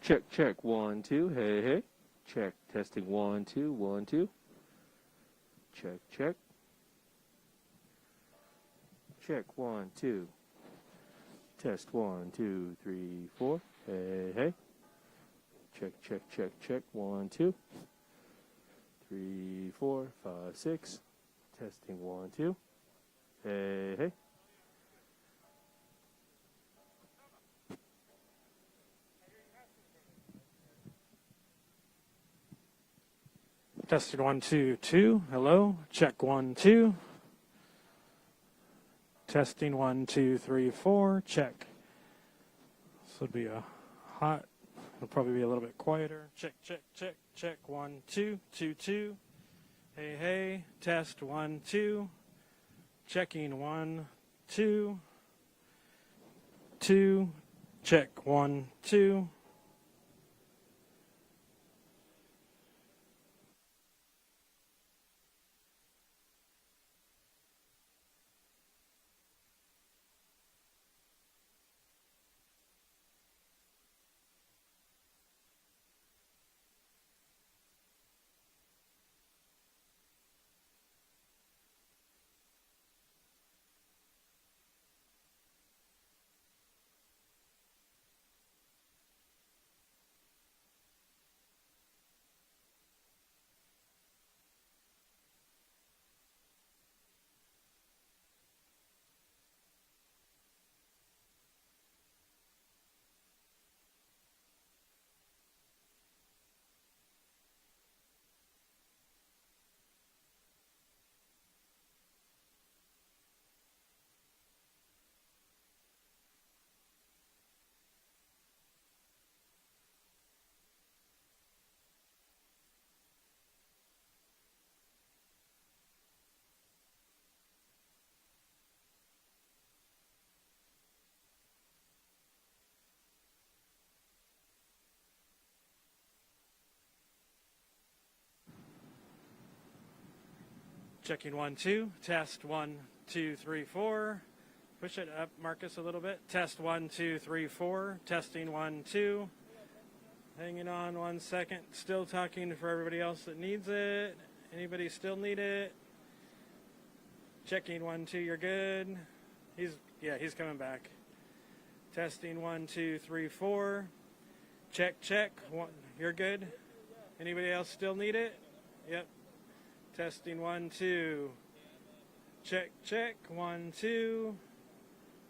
Check, check, 1, 2, hey, hey. Check, testing, 1, 2, 1, 2. Check, check. Check, 1, 2. Test, 1, 2, 3, 4. Hey, hey. Check, check, check, check, 1, 2. 3, 4, 5, 6. Testing, 1, 2. Hey, hey. Testing 1, 2, 2. Hello. Check 1, 2. Testing 1, 2, 3, 4. Check. This would be a hot. It'll probably be a little bit quieter. Check, check, check, check. 1, 2, 2, 2. Hey, hey. Test 1, 2. Checking 1, 2. 2. Check 1, 2. Checking 1, 2. Test 1, 2, 3, 4. Push it up, Marcus, a little bit. Test 1, 2, 3, 4. Testing 1, 2. Hanging on 1 second. Still talking for everybody else that needs it. Anybody still need it? Checking 1, 2. You're good. He's coming back. Testing 1, 2, 3, 4. Check, check. You're good. Anybody else still need it? Yep. Testing 1, 2. Check, check. 1, 2.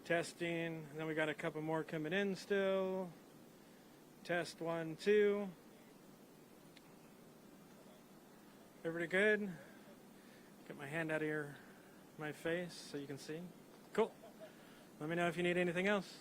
Testing. And then we got a couple more coming in still. Test 1, 2. Everybody good? Get my hand out of my face so you can see. Cool. Let me know if you need anything else.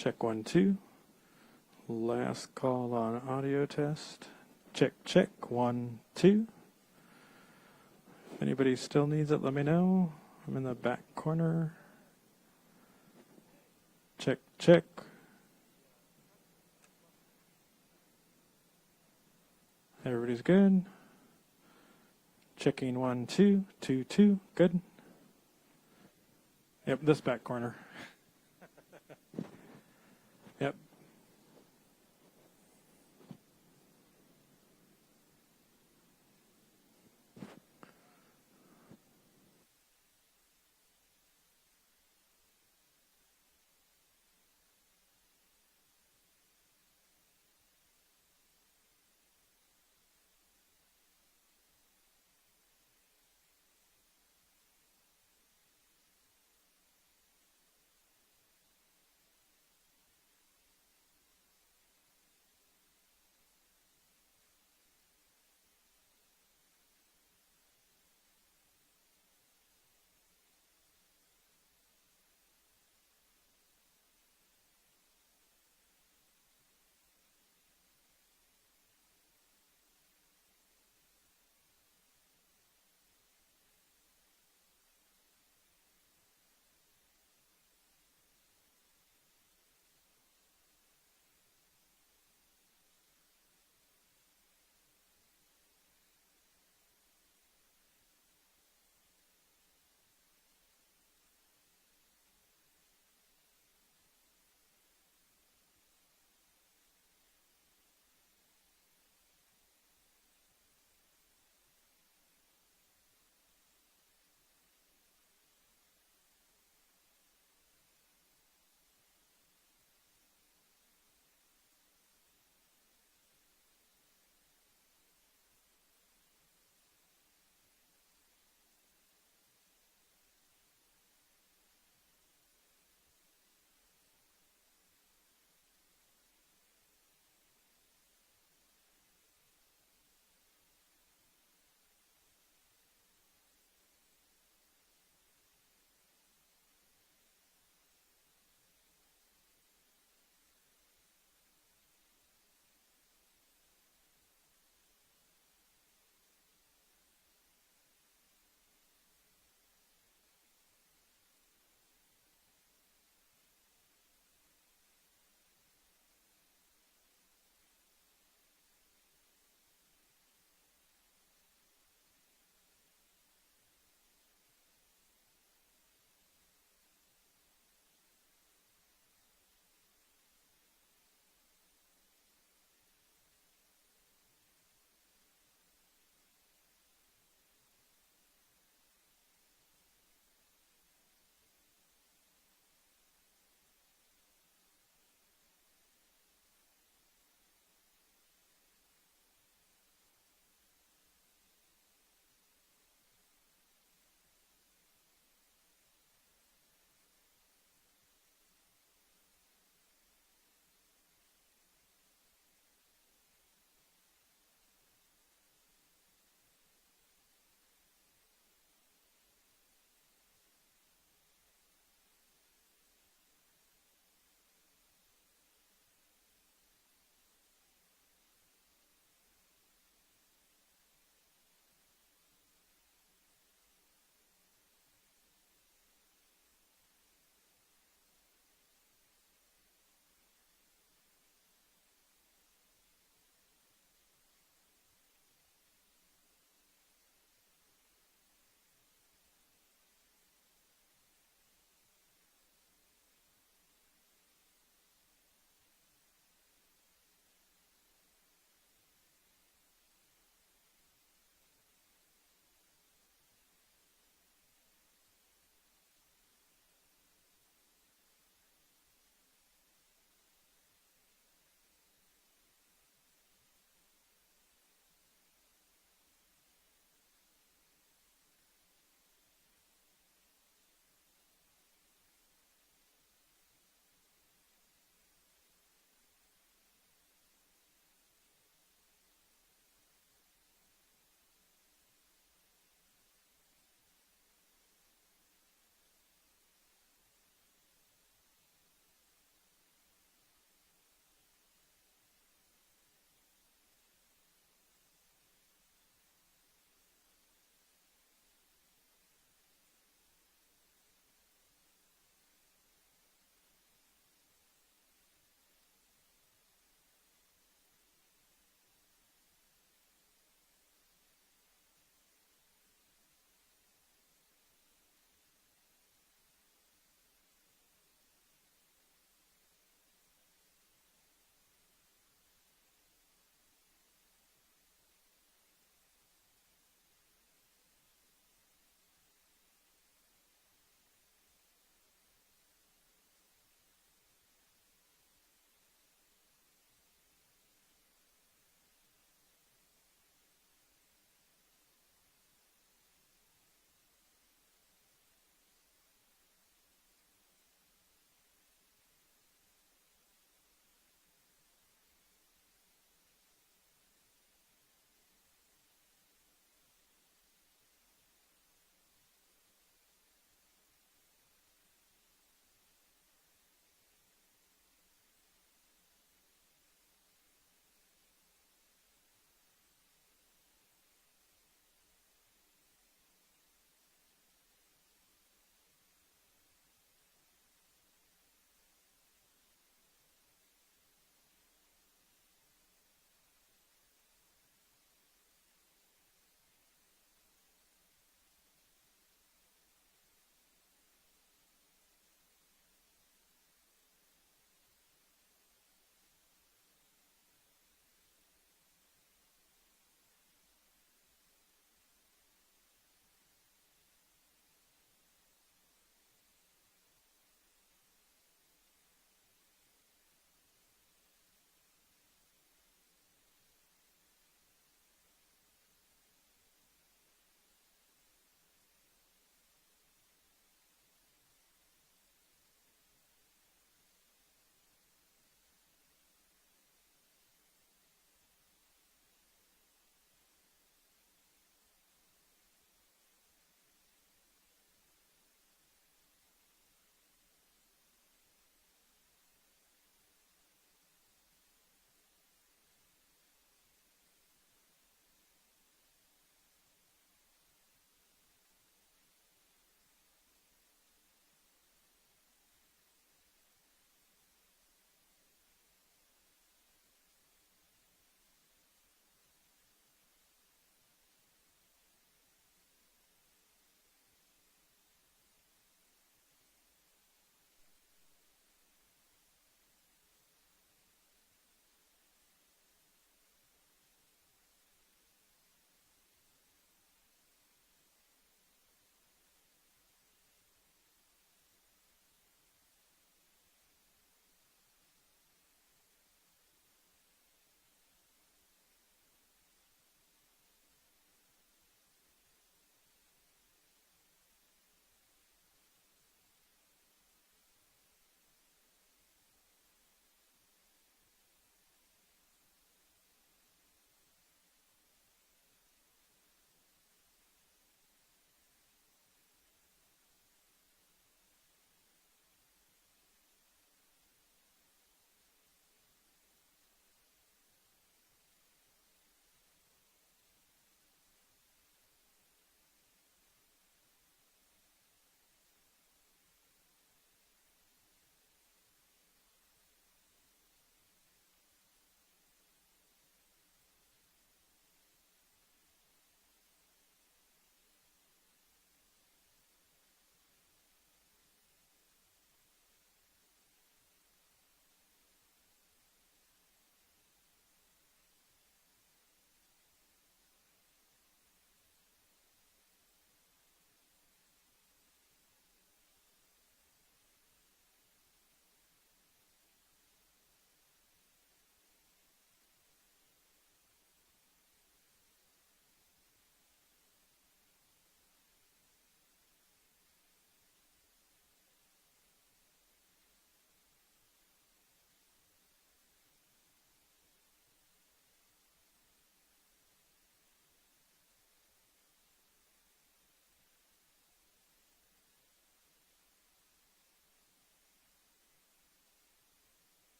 Check 1, 2. Last call on audio test. Check, check, 1, 2. If anybody still needs it, let me know. I'm in the back corner. Check, check. Everybody's good. Checking 1, 2, 2, 2. Good. Yep, this back corner. Yep.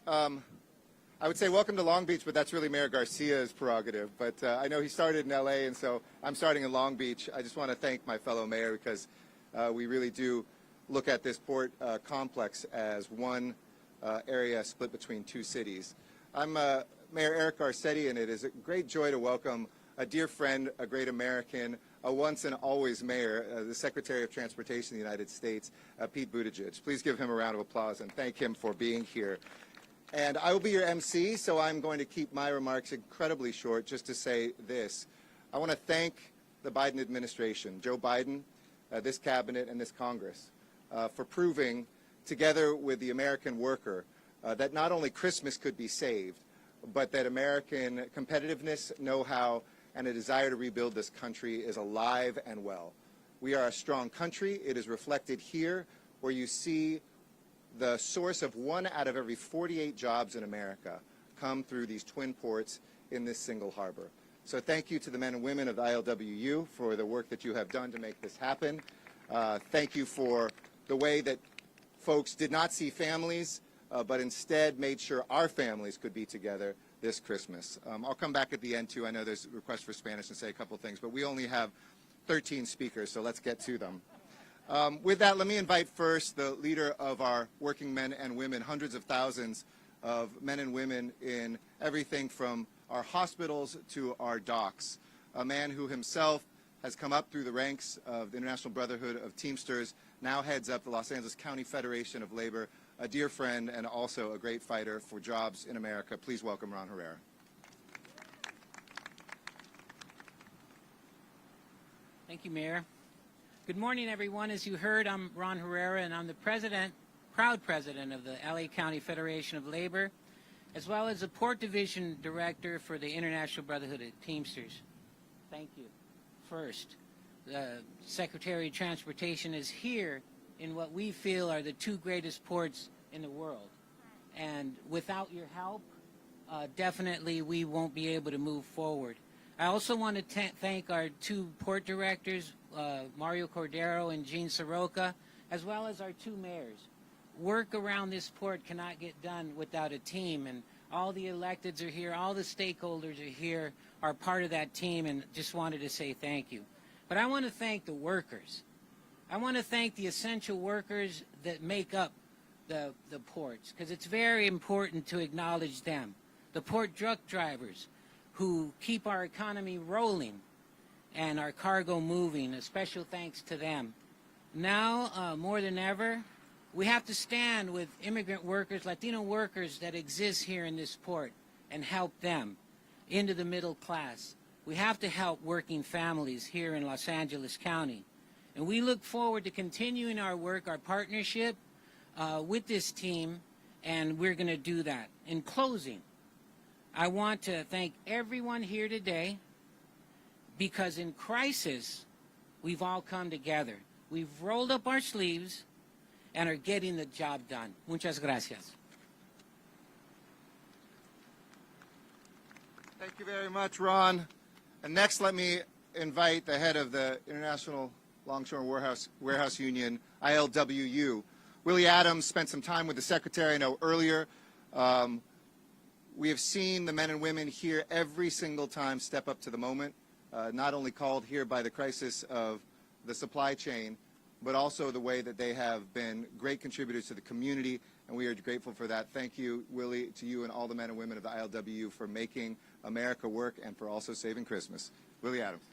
I would say welcome to Long Beach, but that's really Mayor Garcia's prerogative. But I know he started in L.A., and so I'm starting in Long Beach. I just want to thank my fellow mayor because we really do look at this port complex as one area split between two cities. I'm Mayor Eric Garcetti, and it is a great joy to welcome a dear friend, a great American, a once and always mayor, the Secretary of Transportation of the United States, Pete Buttigieg. Please give him a round of applause and thank him for being here. And I will be your MC, so I'm going to keep my remarks incredibly short just to say this. I want to thank the Biden administration, Joe Biden, this cabinet, and this Congress for proving, together with the American worker, that not only Christmas could be saved, but that American competitiveness, know-how, and a desire to rebuild this country is alive and well. We are a strong country. It is reflected here, where you see the source of 1 out of every 48 jobs in America come through these twin ports in this single harbor. So thank you to the men and women of the ILWU for the work that you have done to make this happen. Thank you for the way that folks did not see families, but instead made sure our families could be together this Christmas. I'll come back at the end, too. I know there's a request for Spanish and say a couple things, but we only have 13 speakers, so let's get to them. With that, let me invite first the leader of our working men and women, hundreds of thousands of men and women in everything from our hospitals to our docks, a man who himself has come up through the ranks of the International Brotherhood of Teamsters, now heads up the Los Angeles County Federation of Labor, a dear friend and also a great fighter for jobs in America. Please welcome Ron Herrera. Thank you, Mayor. Good morning, everyone. As you heard, I'm Ron Herrera, and I'm the proud president of the LA County Federation of Labor, as well as the Port Division Director for the International Brotherhood of Teamsters. Thank you. First, the Secretary of Transportation is here in what we feel are the two greatest ports in the world. And without your help, definitely we won't be able to move forward. I also want to thank our two port directors, Mario Cordero and Gene Soroka, as well as our two mayors. Work around this port cannot get done without a team, and all the electeds are here, all the stakeholders are here, are part of that team, and just wanted to say thank you. But I want to thank the workers. I want to thank the essential workers that make up the ports, because it's very important to acknowledge them. The port truck drivers who keep our economy rolling and our cargo moving, a special thanks to them. Now, more than ever, we have to stand with immigrant workers, Latino workers that exist here in this port and help them into the middle class. We have to help working families here in Los Angeles County. And we look forward to continuing our work, our partnership with this team, and we're going to do that. In closing, I want to thank everyone here today, because in crisis, we've all come together. We've rolled up our sleeves and are getting the job done. Muchas gracias. Thank you very much, Ron. And next, let me invite the head of the International Longshore Warehouse Union, ILWU. Willie Adams spent some time with the Secretary, I know, earlier. We have seen the men and women here every single time step up to the moment, not only called here by the crisis of the supply chain, but also the way that they have been great contributors to the community, and we are grateful for that. Thank you, Willie, to you and all the men and women of the ILWU for making America work and for also saving Christmas. Willie Adams.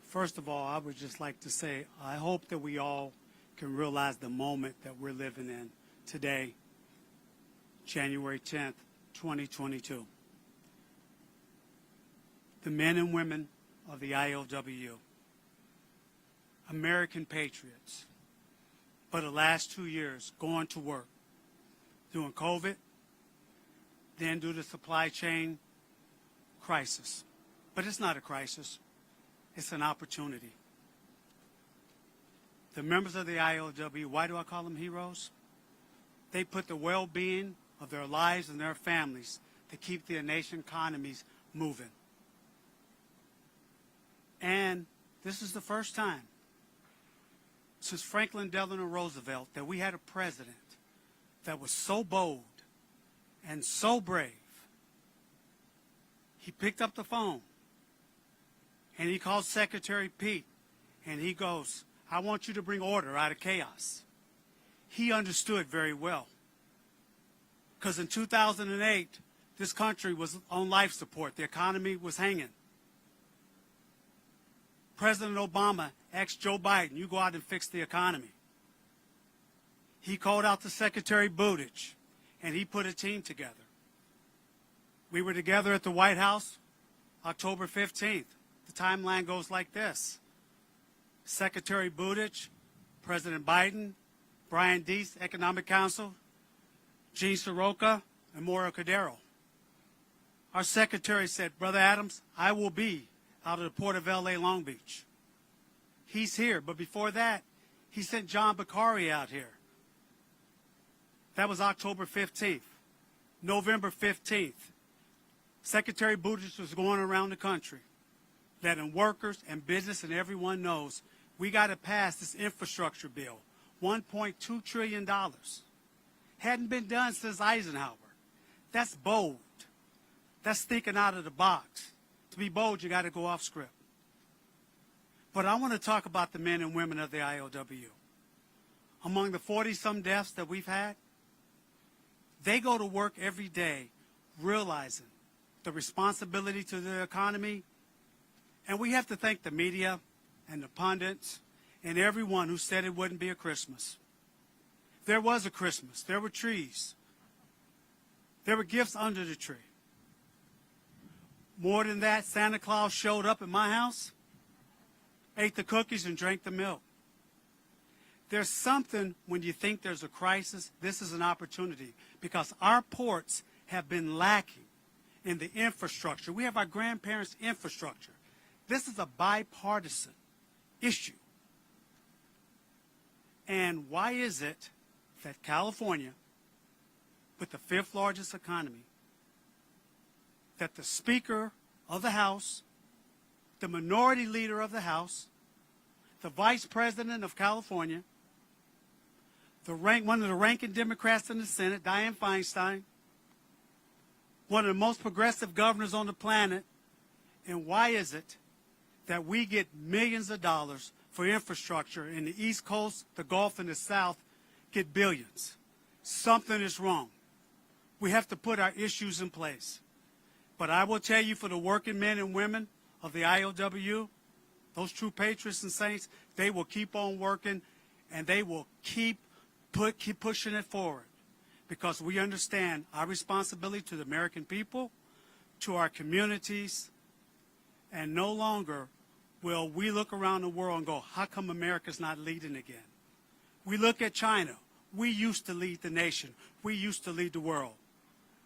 First of all, I would just like to say I hope that we all can realize the moment that we're living in today, January 10th, 2022. The men and women of the ILWU, American patriots, for the last 2 years going to work, during COVID, then due to supply chain crisis. But it's not a crisis. It's an opportunity. The members of the ILWU, why do I call them heroes? They put the well-being of their lives and their families to keep their nation economies moving. And this is the first time since Franklin Delano Roosevelt that we had a president that was so bold and so brave. He picked up the phone and he called Secretary Pete and he goes, I want you to bring order out of chaos. He understood very well. Because in 2008, this country was on life support. The economy was hanging. President Obama asked Joe Biden, you go out and fix the economy. He called out to Secretary Buttigieg, and he put a team together. We were together at the White House October 15th. The timeline goes like this. Secretary Buttigieg, President Biden, Brian Deese, Economic Council, Gene Soroka, and Mario Cordero. Our secretary said, Brother Adams, I will be out of the port of L.A. Long Beach. He's here, but before that, he sent John Bakari out here. That was October 15th. November 15th, Secretary Buttigieg was going around the country, letting workers and business and everyone knows we got to pass this infrastructure bill, $1.2 trillion. Hadn't been done since Eisenhower. That's bold. That's thinking out of the box. To be bold, you got to go off script. But I want to talk about the men and women of the IOW. Among the 40-some deaths that we've had, they go to work every day realizing the responsibility to the economy. And we have to thank the media and the pundits and everyone who said it wouldn't be a Christmas. There was a Christmas. There were trees. There were gifts under the tree. More than that, Santa Claus showed up at my house, ate the cookies, and drank the milk. There's something when you think there's a crisis, this is an opportunity because our ports have been lacking in the infrastructure. We have our grandparents' infrastructure. This is a bipartisan issue. And why is it that California, with the 5th largest economy, that the Speaker of the House, the Minority Leader of the House, the Vice President of California, one of the ranking Democrats in the Senate, Dianne Feinstein, one of the most progressive governors on the planet, and why is it that we get millions of dollars for infrastructure in the East Coast, the Gulf, and the South get billions? Something is wrong. We have to put our issues in place. But I will tell you, for the working men and women of the IOW, those true patriots and saints, they will keep on working, and they will keep pushing it forward because we understand our responsibility to the American people, to our communities, and no longer will we look around the world and go, how come America's not leading again? We look at China. We used to lead the nation. We used to lead the world.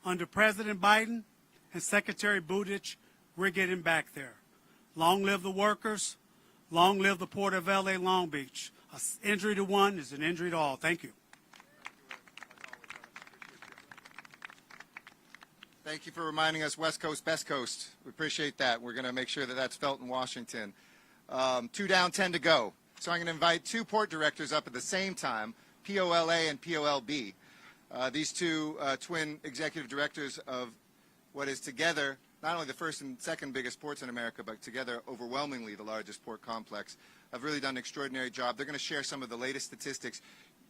Under President Biden and Secretary Buttigieg, we're getting back there. Long live the workers. Long live the Port of L.A. Long Beach. An injury to one is an injury to all. Thank you. Thank you for reminding us West Coast, best coast. We appreciate that. We're going to make sure that that's felt in Washington. 2 down, 10 to go. So I'm going to invite 2 port directors up at the same time, POLA and POLB. These 2 twin executive directors of what is together not only the first and second biggest ports in America, but together overwhelmingly the largest port complex, have really done an extraordinary job. They're going to share some of the latest statistics.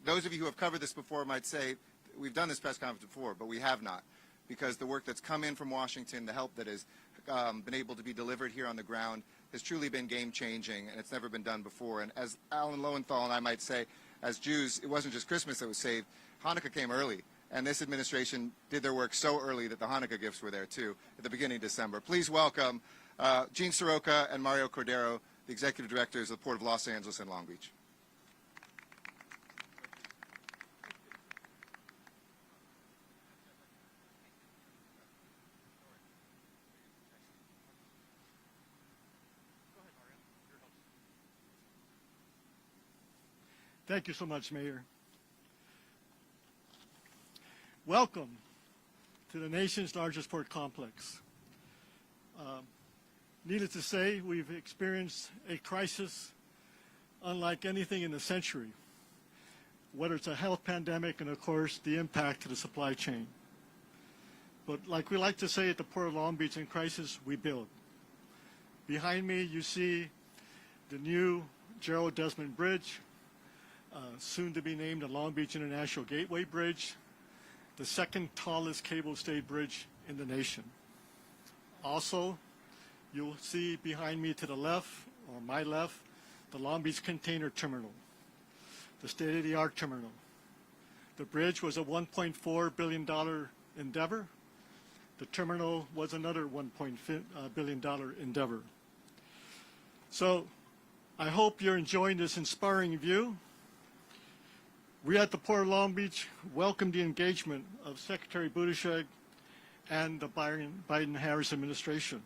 Those of you who have covered this before might say, we've done this press conference before, but we have not, because the work that's come in from Washington, the help that has been able to be delivered here on the ground has truly been game-changing, and it's never been done before. And as Alan Lowenthal and I might say, as Jews, it wasn't just Christmas that was saved. Hanukkah came early. And this administration did their work so early that the Hanukkah gifts were there, too, at the beginning of December. Please welcome Gene Soroka and Mario Cordero, the executive directors of the Port of Los Angeles and Long Beach. Thank you so much, Mayor. Welcome to the nation's largest port complex. Needless to say, we've experienced a crisis unlike anything in the century, whether it's a health pandemic and, of course, the impact to the supply chain. But like we like to say at the Port of Long Beach, in crisis, we build. Behind me, you see the new Gerald Desmond Bridge, soon to be named the Long Beach International Gateway Bridge, the second tallest cable-stayed bridge in the nation. Also, you'll see behind me to the left, or my left, the Long Beach Container Terminal, the state-of-the-art terminal. The bridge was a $1.4 billion endeavor. The terminal was another $1 billion endeavor. So I hope you're enjoying this inspiring view. We at the Port of Long Beach welcome the engagement of Secretary Buttigieg and the Biden-Harris administration.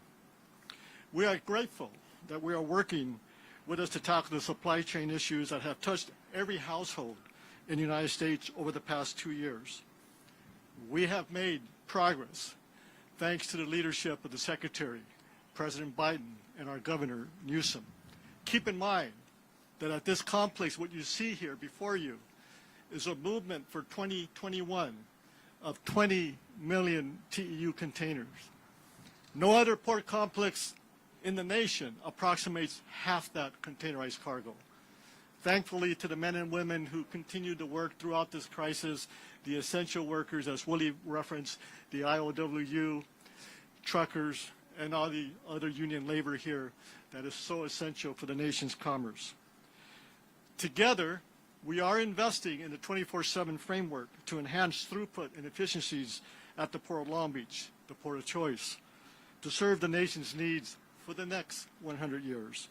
We are grateful that we are working with us to tackle the supply chain issues that have touched every household in the United States over the past 2 years. We have made progress thanks to the leadership of the Secretary, President Biden, and our Governor, Newsom. Keep in mind that at this complex, what you see here before you is a movement for 2021 of 20 million TEU containers. No other port complex in the nation approximates half that containerized cargo. Thankfully to the men and women who continue to work throughout this crisis, the essential workers, as Willie referenced, the IOW, truckers, and all the other union labor here that is so essential for the nation's commerce. Together, we are investing in the 24/7 framework to enhance throughput and efficiencies at the Port of Long Beach, the port of choice, to serve the nation's needs for the next 100 years.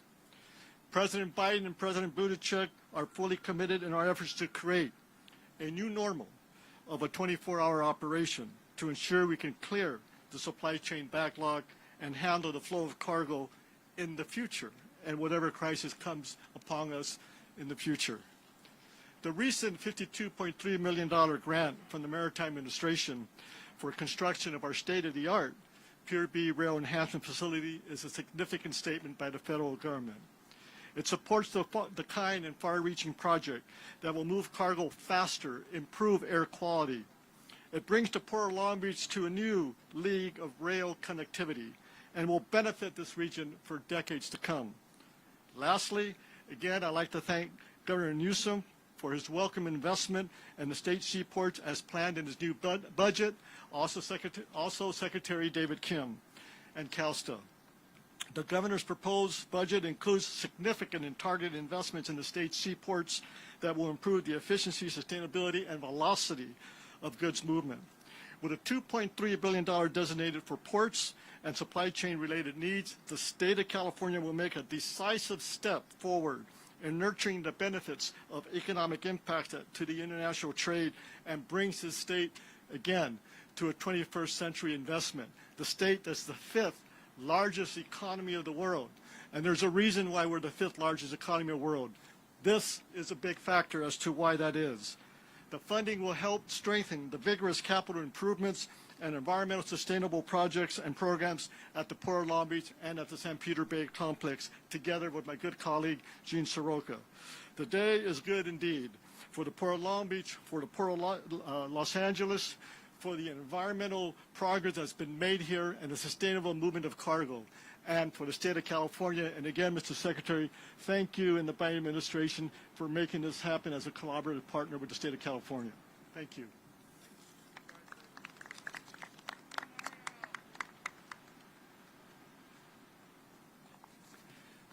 President Biden and President Buttigieg are fully committed in our efforts to create a new normal of a 24-hour operation to ensure we can clear the supply chain backlog and handle the flow of cargo in the future and whatever crisis comes upon us in the future. The recent $52.3 million grant from the Maritime Administration for construction of our state-of-the-art Pier B rail enhancement facility is a significant statement by the federal government. It supports the kind and far-reaching project that will move cargo faster, improve air quality. It brings the Port of Long Beach to a new league of rail connectivity and will benefit this region for decades to come. Lastly, again, I'd like to thank Governor Newsom for his welcome investment in the state seaports as planned in his new budget, also Secretary David Kim and CalSTA. The governor's proposed budget includes significant and targeted investments in the state seaports that will improve the efficiency, sustainability, and velocity of goods movement. With a $2.3 billion designated for ports and supply chain related needs, the state of California will make a decisive step forward in nurturing the benefits of economic impact to the international trade and brings the state, again, to a 21st century investment. The state that's the 5th largest economy of the world. And there's a reason why we're the 5th largest economy of the world. This is a big factor as to why that is. The funding will help strengthen the vigorous capital improvements and environmental sustainable projects and programs at the Port of Long Beach and at the San Pedro Bay complex, together with my good colleague, Gene Soroka. The day is good indeed for the Port of Long Beach, for the Port of Los Angeles, for the environmental progress that's been made here and the sustainable movement of cargo, and for the state of California. And again, Mr. Secretary, thank you and the Biden administration for making this happen as a collaborative partner with the state of California. Thank you.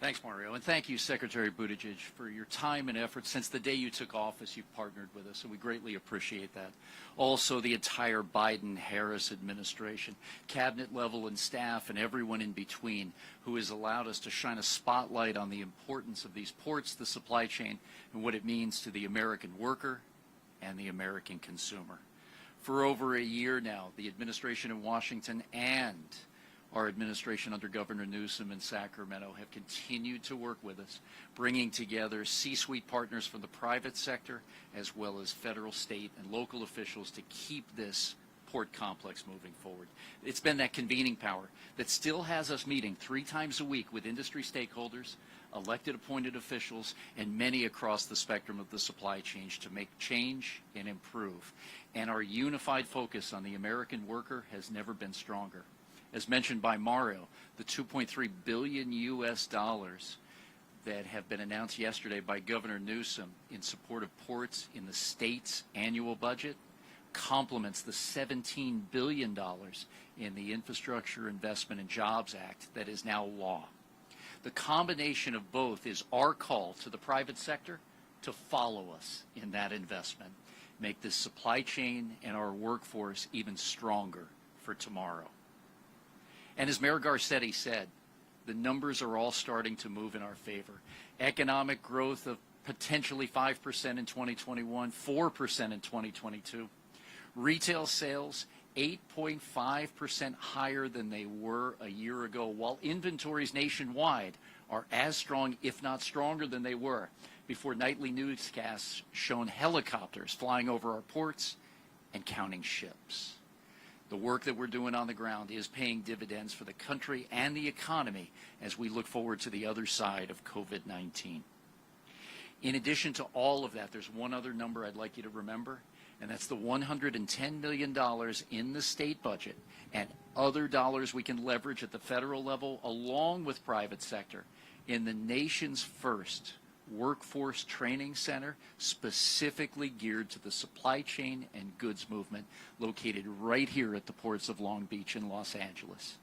Thanks, Mario, and thank you, Secretary Buttigieg, for your time and effort. Since the day you took office, you've partnered with us, and we greatly appreciate that. Also, the entire Biden-Harris administration, cabinet level and staff, and everyone in between who has allowed us to shine a spotlight on the importance of these ports, the supply chain, and what it means to the American worker and the American consumer. For over a year now, the administration in Washington and our administration under Governor Newsom in Sacramento have continued to work with us, bringing together C-suite partners from the private sector as well as federal, state, and local officials to keep this port complex moving forward. It's been that convening power that still has us meeting 3 times a week with industry stakeholders, elected appointed officials, and many across the spectrum of the supply chain to make change and improve. And our unified focus on the American worker has never been stronger. As mentioned by Mario, the $2.3 billion US that have been announced yesterday by Governor Newsom in support of ports in the state's annual budget complements the $17 billion in the Infrastructure Investment and Jobs Act that is now law. The combination of both is our call to the private sector to follow us in that investment, make this supply chain and our workforce even stronger for tomorrow. And as Mayor Garcetti said, the numbers are all starting to move in our favor. Economic growth of potentially 5% in 2021, 4% in 2022. Retail sales 8.5% higher than they were a year ago, while inventories nationwide are as strong, if not stronger, than they were before nightly newscasts shown helicopters flying over our ports and counting ships. The work that we're doing on the ground is paying dividends for the country and the economy as we look forward to the other side of COVID-19. In addition to all of that, there's one other number I'd like you to remember, and that's the $110 million in the state budget and other dollars we can leverage at the federal level along with private sector in the nation's first workforce training center specifically geared to the supply chain and goods movement located right here at the ports of Long Beach and Los Angeles.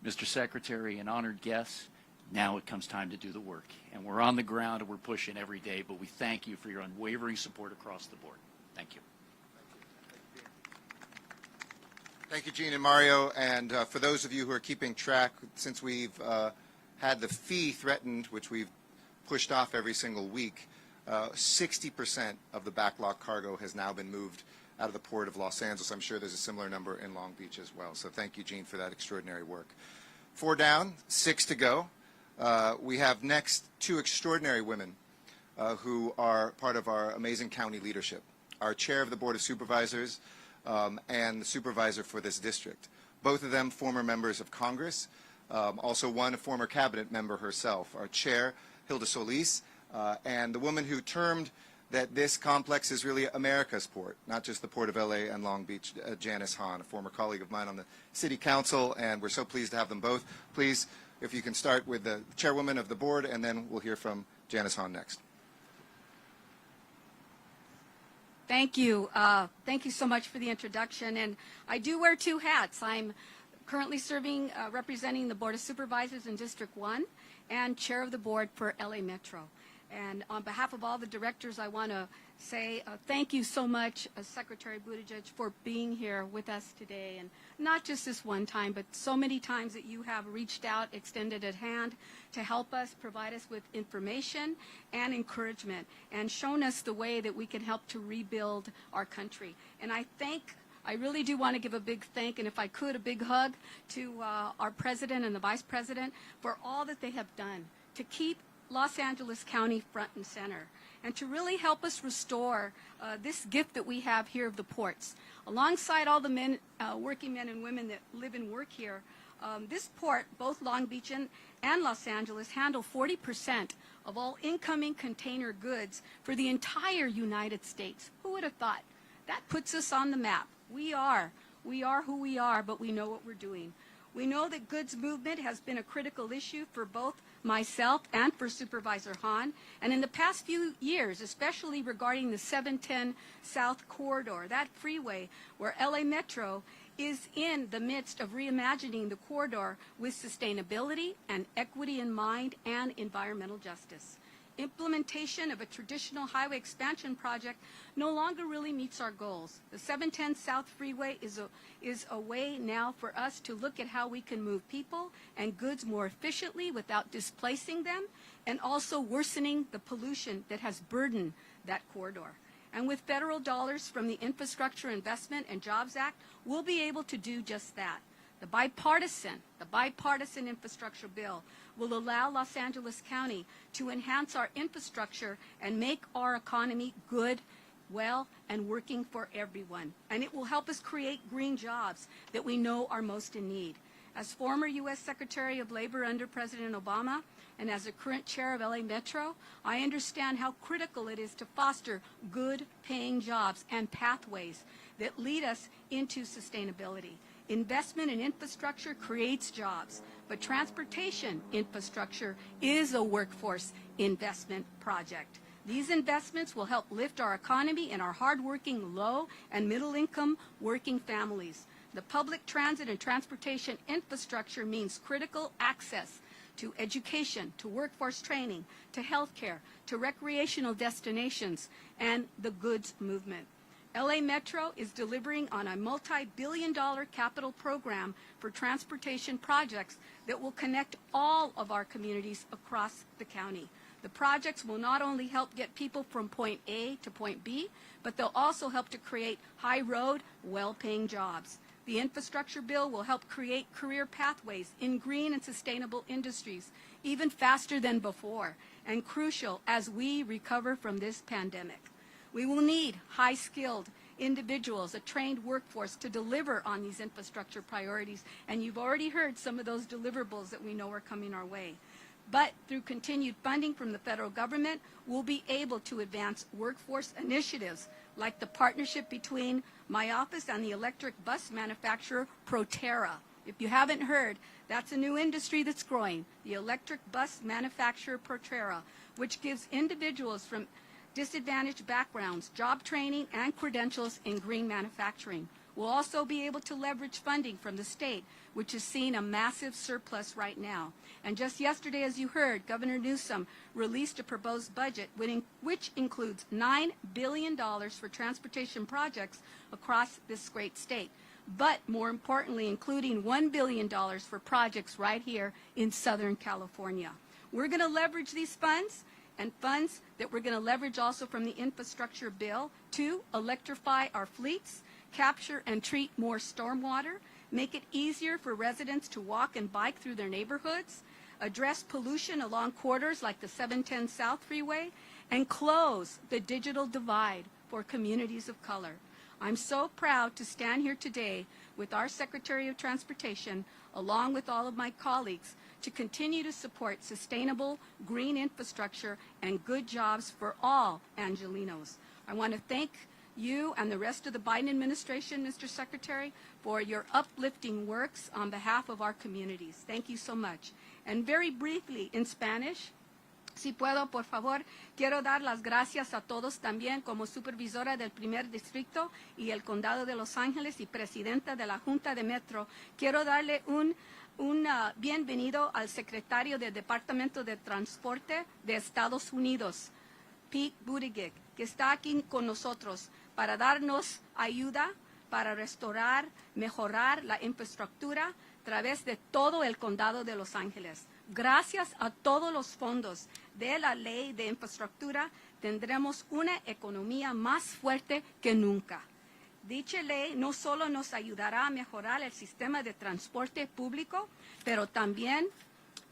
Mr. Secretary and honored guests, now it comes time to do the work. And we're on the ground and we're pushing every day, but we thank you for your unwavering support across the board. Thank you. Thank you, Gene and Mario. And for those of you who are keeping track, since we've had the fee threatened, which we've pushed off every single week, 60% of the backlog cargo has now been moved out of the port of Los Angeles. I'm sure there's a similar number in Long Beach as well. So thank you, Gene, for that extraordinary work. 4 down, 6 to go. We have next 2 extraordinary women who are part of our amazing county leadership. Our chair of the Board of Supervisors and the supervisor for this district. Both of them former members of Congress, also one a former cabinet member herself. Our chair, Hilda Solis, and the woman who termed that this complex is really America's port, not just the Port of LA and Long Beach, Janice Hahn, a former colleague of mine on the City Council, and we're so pleased to have them both. Please, if you can start with the chairwoman of the board, and then we'll hear from Janice Hahn next. Thank you. Thank you so much for the introduction. And I do wear 2 hats. I'm currently serving, representing the Board of Supervisors in District 1 and chair of the board for LA Metro. And on behalf of all the directors, I want to say thank you so much, Secretary Buttigieg, for being here with us today. And not just this one time, but so many times that you have reached out, extended a hand to help us, provide us with information and encouragement, and shown us the way that we can help to rebuild our country. And I really do want to give a big thank, and if I could, a big hug to our president and the vice president for all that they have done to keep Los Angeles County front and center, and to really help us restore this gift that we have here of the ports. Alongside all the working men and women that live and work here, this port, both Long Beach and Los Angeles, handle 40% of all incoming container goods for the entire United States. Who would have thought? That puts us on the map. We are who we are, but we know what we're doing. We know that goods movement has been a critical issue for both myself and for Supervisor Hahn. And in the past few years, especially regarding the 710 South Corridor, that freeway where LA Metro is in the midst of reimagining the corridor with sustainability and equity in mind and environmental justice. Implementation of a traditional highway expansion project no longer really meets our goals. The 710 South Freeway is a way now for us to look at how we can move people and goods more efficiently without displacing them, and also worsening the pollution that has burdened that corridor. And with federal dollars from the Infrastructure Investment and Jobs Act, we'll be able to do just that. The bipartisan infrastructure bill will allow Los Angeles County to enhance our infrastructure and make our economy good well, and working for everyone. And it will help us create green jobs that we know are most in need. As former U.S. Secretary of Labor under President Obama, and as a current chair of LA Metro, I understand how critical it is to foster good paying jobs and pathways that lead us into sustainability. Investment in infrastructure creates jobs, but transportation infrastructure is a workforce investment project. These investments will help lift our economy and our hardworking low and middle income working families. The public transit and transportation infrastructure means critical access to education, to workforce training, to healthcare, to recreational destinations, and the goods movement. LA Metro is delivering on a multi-billion-dollar capital program for transportation projects that will connect all of our communities across the county. The projects will not only help get people from point A to point B, but they'll also help to create high-road, well-paying jobs. The infrastructure bill will help create career pathways in green and sustainable industries, even faster than before, and crucial as we recover from this pandemic. We will need high-skilled individuals, a trained workforce to deliver on these infrastructure priorities, and you've already heard some of those deliverables that we know are coming our way. But through continued funding from the federal government, we'll be able to advance workforce initiatives like the partnership between my office and the electric bus manufacturer Proterra. If you haven't heard, that's a new industry that's growing, the electric bus manufacturer Proterra, which gives individuals from disadvantaged backgrounds job training and credentials in green manufacturing. We'll also be able to leverage funding from the state, which is seeing a massive surplus right now. And just yesterday, as you heard, Governor Newsom released a proposed budget which includes $9 billion for transportation projects across this great state. But more importantly, including $1 billion for projects right here in Southern California. We're going to leverage these funds and funds that we're going to leverage also from the infrastructure bill to electrify our fleets, capture and treat more stormwater, make it easier for residents to walk and bike through their neighborhoods, address pollution along corridors like the 710 South Freeway, and close the digital divide for communities of color. I'm so proud to stand here today with our Secretary of Transportation, along with all of my colleagues, to continue to support sustainable green infrastructure and good jobs for all Angelenos. I want to thank you and the rest of the Biden administration, Mr. Secretary, for your uplifting works on behalf of our communities. Thank you so much. And very briefly in Spanish, si puedo, por favor, quiero dar las gracias a todos también como supervisora del primer distrito y el condado de Los Ángeles y presidenta de la Junta de Metro. Quiero darle un bienvenido al secretario del Departamento de Transporte de Estados Unidos, Pete Buttigieg, que está aquí con nosotros para darnos ayuda para restaurar, mejorar la infraestructura a través de todo el condado de Los Ángeles. Gracias a todos los fondos de la ley de infraestructura, tendremos una economía más fuerte que nunca. Dicha ley no solo nos ayudará a mejorar el sistema de transporte público, pero también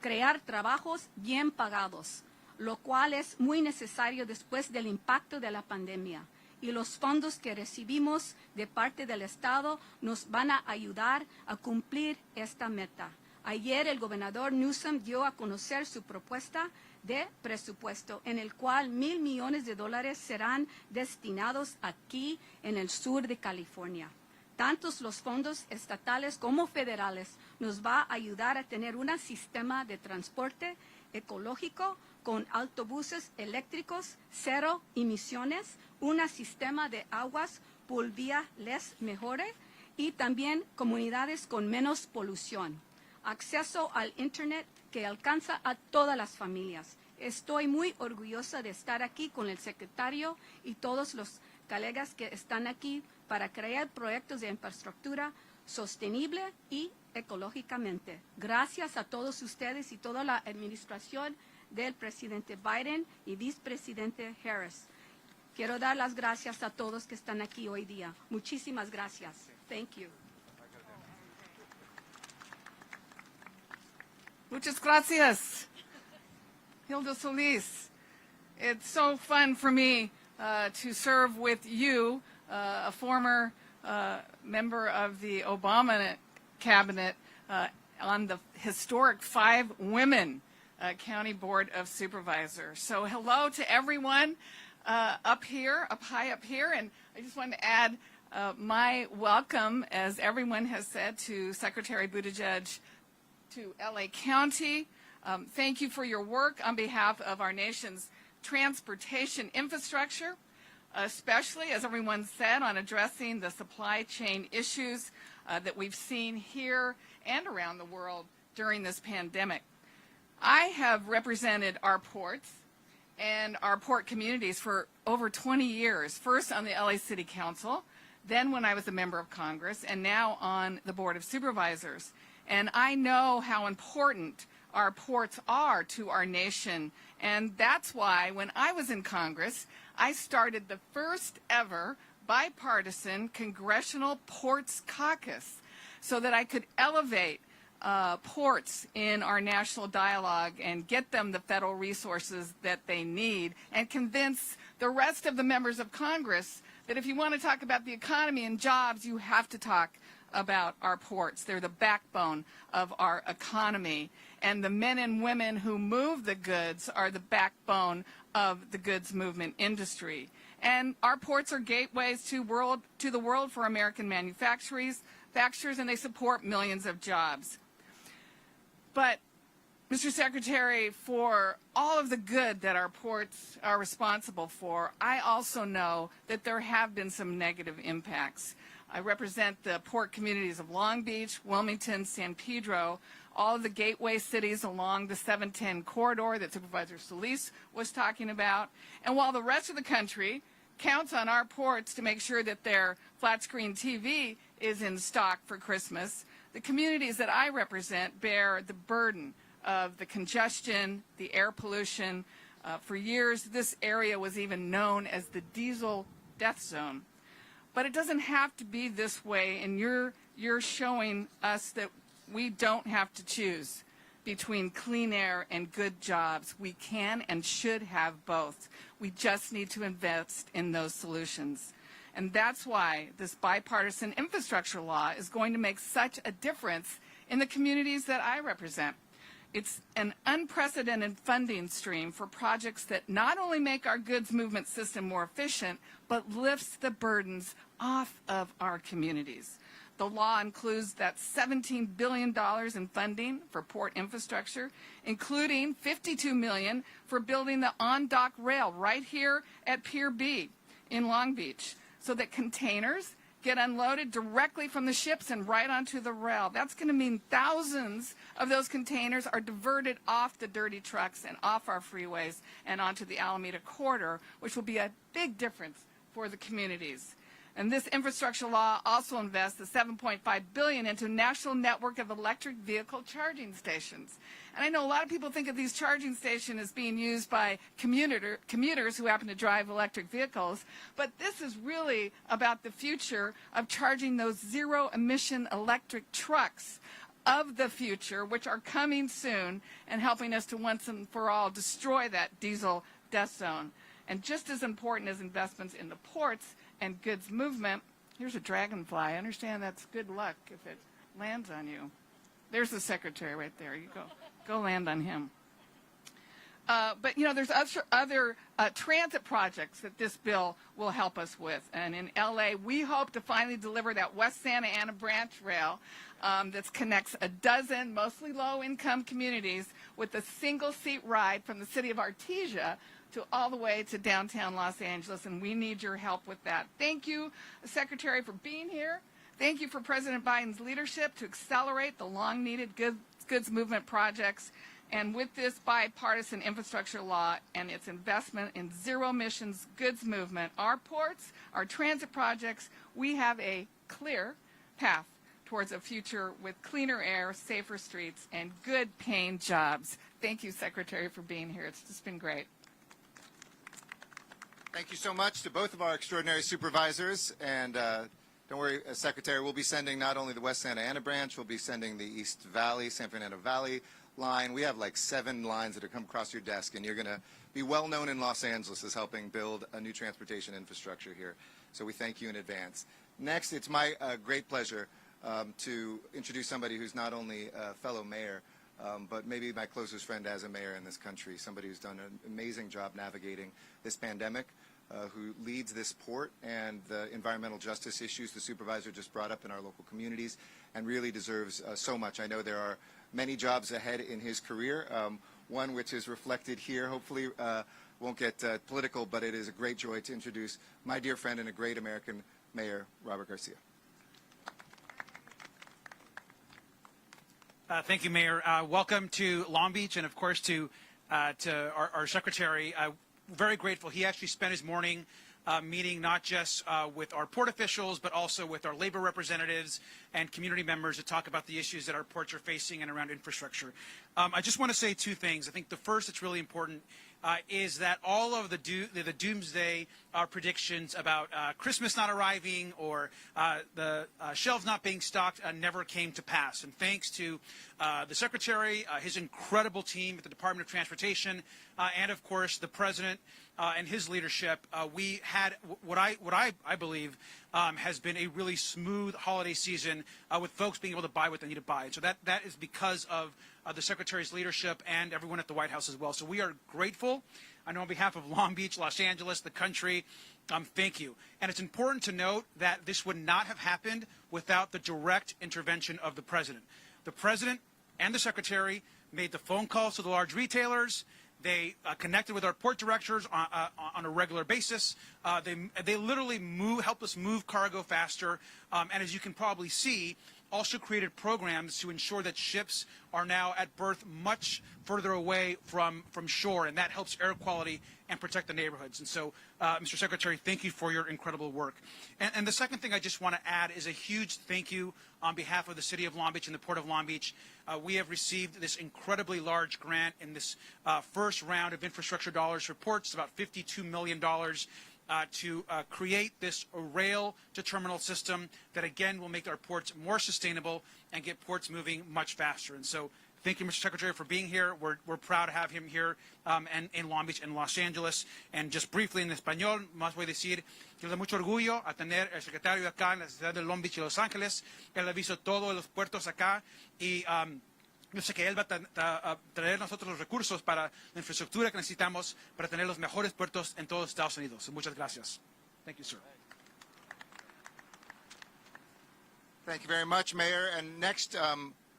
crear trabajos bien pagados, lo cual es muy necesario después del impacto de la pandemia. Y los fondos que recibimos de parte del Estado nos van a ayudar a cumplir esta meta. Ayer el gobernador Newsom dio a conocer su propuesta de presupuesto, en el cual $1,000 millones serán destinados aquí en el sur de California. Tantos los fondos estatales como federales nos va a ayudar a tener un sistema de transporte ecológico con autobuses eléctricos, cero emisiones, un sistema de aguas pluviales mejor y también comunidades con menos polución. Acceso al Internet que alcanza a todas las familias. Estoy muy orgullosa de estar aquí con el secretario y todos los colegas que están aquí para crear proyectos de infraestructura sostenible y ecológicamente. Gracias a todos ustedes y toda la administración del presidente Biden y vicepresidente Harris. Quiero dar las gracias a todos que están aquí hoy día. Muchísimas gracias. Thank you. Muchas gracias, Hilda Solis. It's so fun for me to serve with you, a former member of the Obama cabinet, on the historic 5 women County Board of Supervisors. So hello to everyone up high up here, and I just wanted to add my welcome, as everyone has said, to Secretary Buttigieg to LA County. Thank you for your work on behalf of our nation's transportation infrastructure, especially, as everyone said, on addressing the supply chain issues that we've seen here and around the world during this pandemic. I have represented our ports and our port communities for over 20 years, first on the LA City Council, then when I was a member of Congress, and now on the Board of Supervisors. And I know how important our ports are to our nation, and that's why when I was in Congress, I started the first ever bipartisan Congressional Ports Caucus so that I could elevate ports in our national dialogue and get them the federal resources that they need, and convince the rest of the members of Congress that if you want to talk about the economy and jobs, you have to talk about our ports. They're the backbone of our economy, and the men and women who move the goods are the backbone of the goods movement industry. And our ports are gateways to the world for American manufacturers, and they support millions of jobs. But, Mr. Secretary, for all of the good that our ports are responsible for, I also know that there have been some negative impacts. I represent the port communities of Long Beach, Wilmington, San Pedro, all of the gateway cities along the 710 corridor that Supervisor Solis was talking about. And while the rest of the country counts on our ports to make sure that their flat-screen TV is in stock for Christmas, the communities that I represent bear the burden of the congestion, the air pollution. For years, this area was even known as the diesel death zone. But it doesn't have to be this way, and you're showing us that we don't have to choose between clean air and good jobs. We can and should have both. We just need to invest in those solutions. And that's why this bipartisan infrastructure law is going to make such a difference in the communities that I represent. It's an unprecedented funding stream for projects that not only make our goods movement system more efficient, but lifts the burdens off of our communities. The law includes that $17 billion in funding for port infrastructure, including $52 million for building the on-dock rail right here at Pier B in Long Beach, so that containers get unloaded directly from the ships and right onto the rail. That's going to mean thousands of those containers are diverted off the dirty trucks and off our freeways and onto the Alameda Corridor, which will be a big difference for the communities. And this infrastructure law also invests the $7.5 billion into a national network of electric vehicle charging stations. And I know a lot of people think of these charging stations as being used by commuters who happen to drive electric vehicles, but this is really about the future of charging those zero-emission electric trucks of the future, which are coming soon, and helping us to once and for all destroy that diesel death zone. And just as important as investments in the ports and goods movement, here's a dragonfly. I understand that's good luck if it lands on you. There's the secretary right there. You go land on him. But, you know, there's other transit projects that this bill will help us with. And in L.A., we hope to finally deliver that West Santa Ana branch rail that connects a dozen mostly low-income communities with a single-seat ride from the city of Artesia to all the way to downtown Los Angeles, and we need your help with that. Thank you, Secretary, for being here. Thank you for President Biden's leadership to accelerate the long-needed goods movement projects. And with this bipartisan infrastructure law and its investment in zero-emissions goods movement, our ports, our transit projects, we have a clear path towards a future with cleaner air, safer streets, and good-paying jobs. Thank you, Secretary, for being here. It's just been great. Thank you so much to both of our extraordinary supervisors. And don't worry, Secretary, we'll be sending not only the West Santa Ana branch, we'll be sending the East Valley, San Fernando Valley, line. We have like 7 lines that have come across your desk, and you're going to be well known in Los Angeles as helping build a new transportation infrastructure here. So we thank you in advance. Next, it's my great pleasure to introduce somebody who's not only a fellow mayor, but maybe my closest friend as a mayor in this country, somebody who's done an amazing job navigating this pandemic, who leads this port and the environmental justice issues the supervisor just brought up in our local communities, and really deserves so much. I know there are many jobs ahead in his career, one which is reflected here. Hopefully won't get political, but it is a great joy to introduce my dear friend and a great American mayor, Robert Garcia. Thank you, Mayor. Welcome to Long Beach, and of course to our secretary. Very grateful. He actually spent his morning meeting not just with our port officials, but also with our labor representatives and community members to talk about the issues that our ports are facing and around infrastructure. I just want to say 2 things. I think the first that's really important is that all of the doomsday predictions about Christmas not arriving or the shelves not being stocked never came to pass. And thanks to the Secretary, his incredible team at the Department of Transportation, and of course the President and his leadership, we had what I believe has been a really smooth holiday season with folks being able to buy what they need to buy. And so that is because of the Secretary's leadership and everyone at the White House as well. So we are grateful. I know on behalf of Long Beach, Los Angeles, the country, thank you. And it's important to note that this would not have happened without the direct intervention of the President. The President and the Secretary made the phone calls to the large retailers. They connected with our port directors on a regular basis. They literally helped us move cargo faster. And as you can probably see, also created programs to ensure that ships are now at berth much further away from shore, and that helps air quality and protect the neighborhoods. And so, Mr. Secretary, thank you for your incredible work. And the second thing I just want to add is a huge thank you on behalf of the City of Long Beach and the Port of Long Beach. We have received this incredibly large grant in this first round of infrastructure dollars for ports, about $52 million. To create this rail-to-terminal system that, again, will make our ports more sustainable and get ports moving much faster. And so thank you, Mr. Secretary, for being here. We're proud to have him here and in Long Beach and Los Angeles. And just briefly en español, más voy a decir que nos da mucho orgullo a tener el secretario acá en la ciudad de Long Beach y Los Ángeles. Él ha visto todos los puertos acá y yo sé que él va a traer nosotros los recursos para la infraestructura que necesitamos para tener los mejores puertos en todos Estados Unidos. Muchas gracias. Thank you, sir. Thank you very much, Mayor. And next,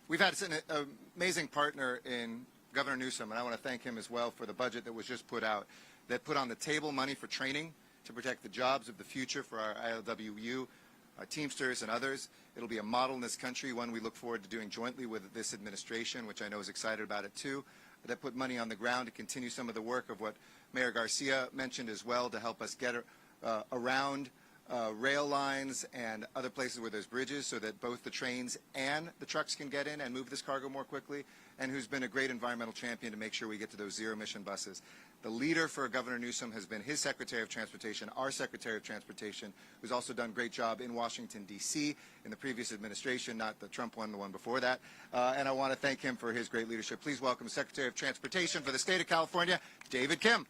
we've had an amazing partner in Governor Newsom, and I want to thank him as well for the budget that was just put out, that put on the table money for training to protect the jobs of the future for our ILWU, our Teamsters, and others. It'll be a model in this country, one we look forward to doing jointly with this administration, which I know is excited about it too, that put money on the ground to continue some of the work of what Mayor Garcia mentioned as well, to help us get around rail lines and other places where there's bridges so that both the trains and the trucks can get in and move this cargo more quickly, and who's been a great environmental champion to make sure we get to those zero-emission buses. The leader for Governor Newsom has been his Secretary of Transportation, our Secretary of Transportation, who's also done a great job in Washington, D.C. in the previous administration, not the Trump one, the one before that. And I want to thank him for his great leadership. Please welcome Secretary of Transportation for the state of California, David Kim.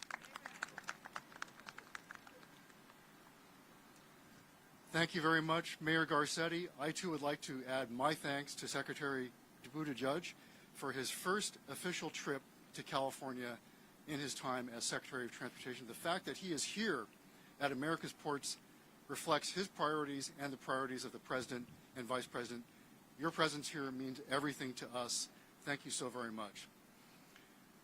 Thank you very much, Mayor Garcetti. I, too, would like to add my thanks to Secretary Buttigieg for his first official trip to California in his time as Secretary of Transportation. The fact that he is here at America's ports reflects his priorities and the priorities of the President and Vice President. Your presence here means everything to us. Thank you so very much.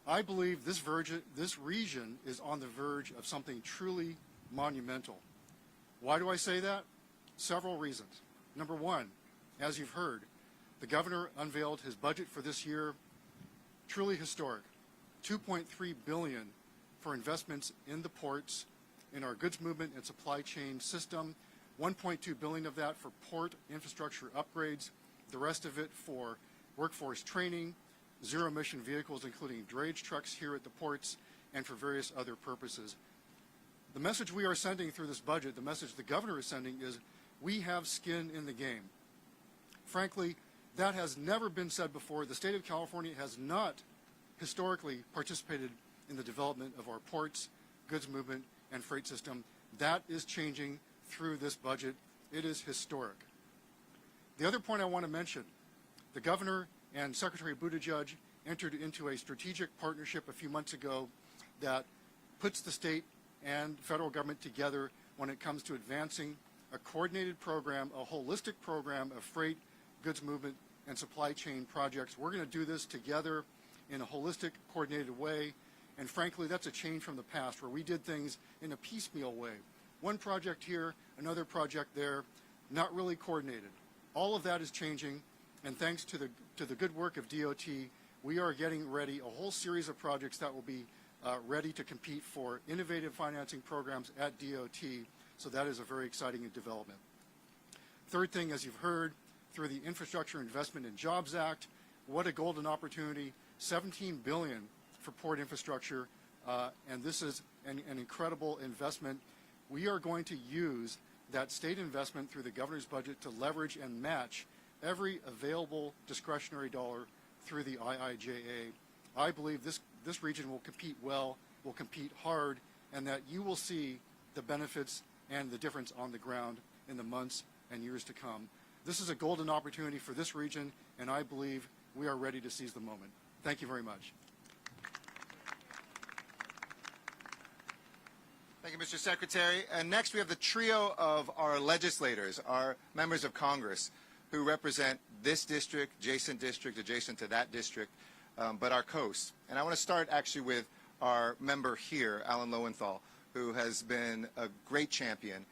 I believe this region is on the verge of something truly monumental. Why do I say that? Several reasons. Number one, as you've heard, the governor unveiled his budget for this year, truly historic. $2.3 billion for investments in the ports, in our goods movement and supply chain system, $1.2 billion of that for port infrastructure upgrades, the rest of it for workforce training, zero-emission vehicles, including drayage trucks here at the ports, and for various other purposes. The message we are sending through this budget, the message the governor is sending, is we have skin in the game. Frankly, That has never been said before. The state of California has not historically participated in the development of our ports, goods movement, and freight system. That is changing through this budget. It is historic. The other point I want to mention, the governor and Secretary Buttigieg entered into a strategic partnership a few months ago that puts the state and federal government together when it comes to advancing a coordinated program, a holistic program of freight, goods movement, and supply chain projects. We're going to do this together in a holistic, coordinated way. And frankly, that's a change from the past where we did things in a piecemeal way. One project here, another project there, not really coordinated. All of that is changing, and thanks to the good work of DOT, we are getting ready a whole series of projects that will be ready to compete for innovative financing programs at DOT. So that is a very exciting development. Third thing, as you've heard, through the Infrastructure Investment and Jobs Act, what a golden opportunity, $17 billion for port infrastructure, and this is an incredible investment. We are going to use that state investment through the governor's budget to leverage and match every available discretionary dollar through the IIJA. I believe this region will compete well, will compete hard, and that you will see the benefits and the difference on the ground in the months and years to come. This is a golden opportunity for this region, and I believe we are ready to seize the moment. Thank you very much. Thank you, Mr. Secretary. And next we have the trio of our legislators, our members of Congress, who represent this district, adjacent to that district, but our coast. And I want to start actually with our member here, Alan Lowenthal, who has been a great champion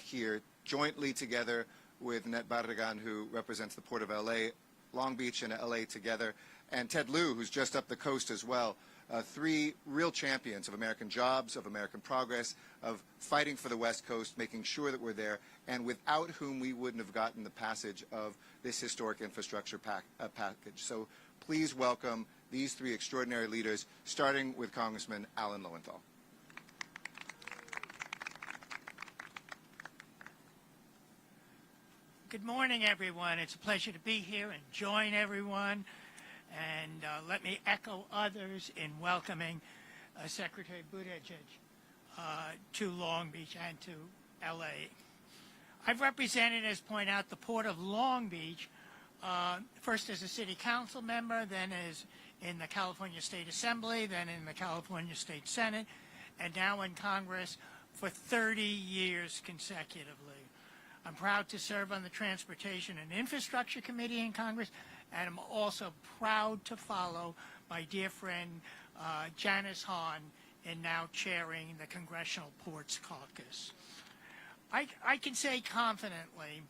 here, jointly together with Net Barragan, who represents the Port of L.A., Long Beach and L.A. together, and Ted Lieu, who's just up the coast as well. Three real champions of American jobs, of American progress, of fighting for the West Coast, making sure that we're there, and without whom we wouldn't have gotten the passage of this historic infrastructure package. So please welcome these three extraordinary leaders, starting with Congressman Alan Lowenthal. Good morning, everyone. It's a pleasure to be here and join everyone. And let me echo others in welcoming Secretary Buttigieg to Long Beach and to L.A. I've represented, as pointed out, the Port of Long Beach, first as a city council member, then as in the California State Assembly, then in the California State Senate, and now in Congress for 30 years consecutively. I'm proud to serve on the Transportation and Infrastructure Committee in Congress, and I'm also proud to follow my dear friend Janice Hahn in now chairing the Congressional Ports Caucus. I can say confidently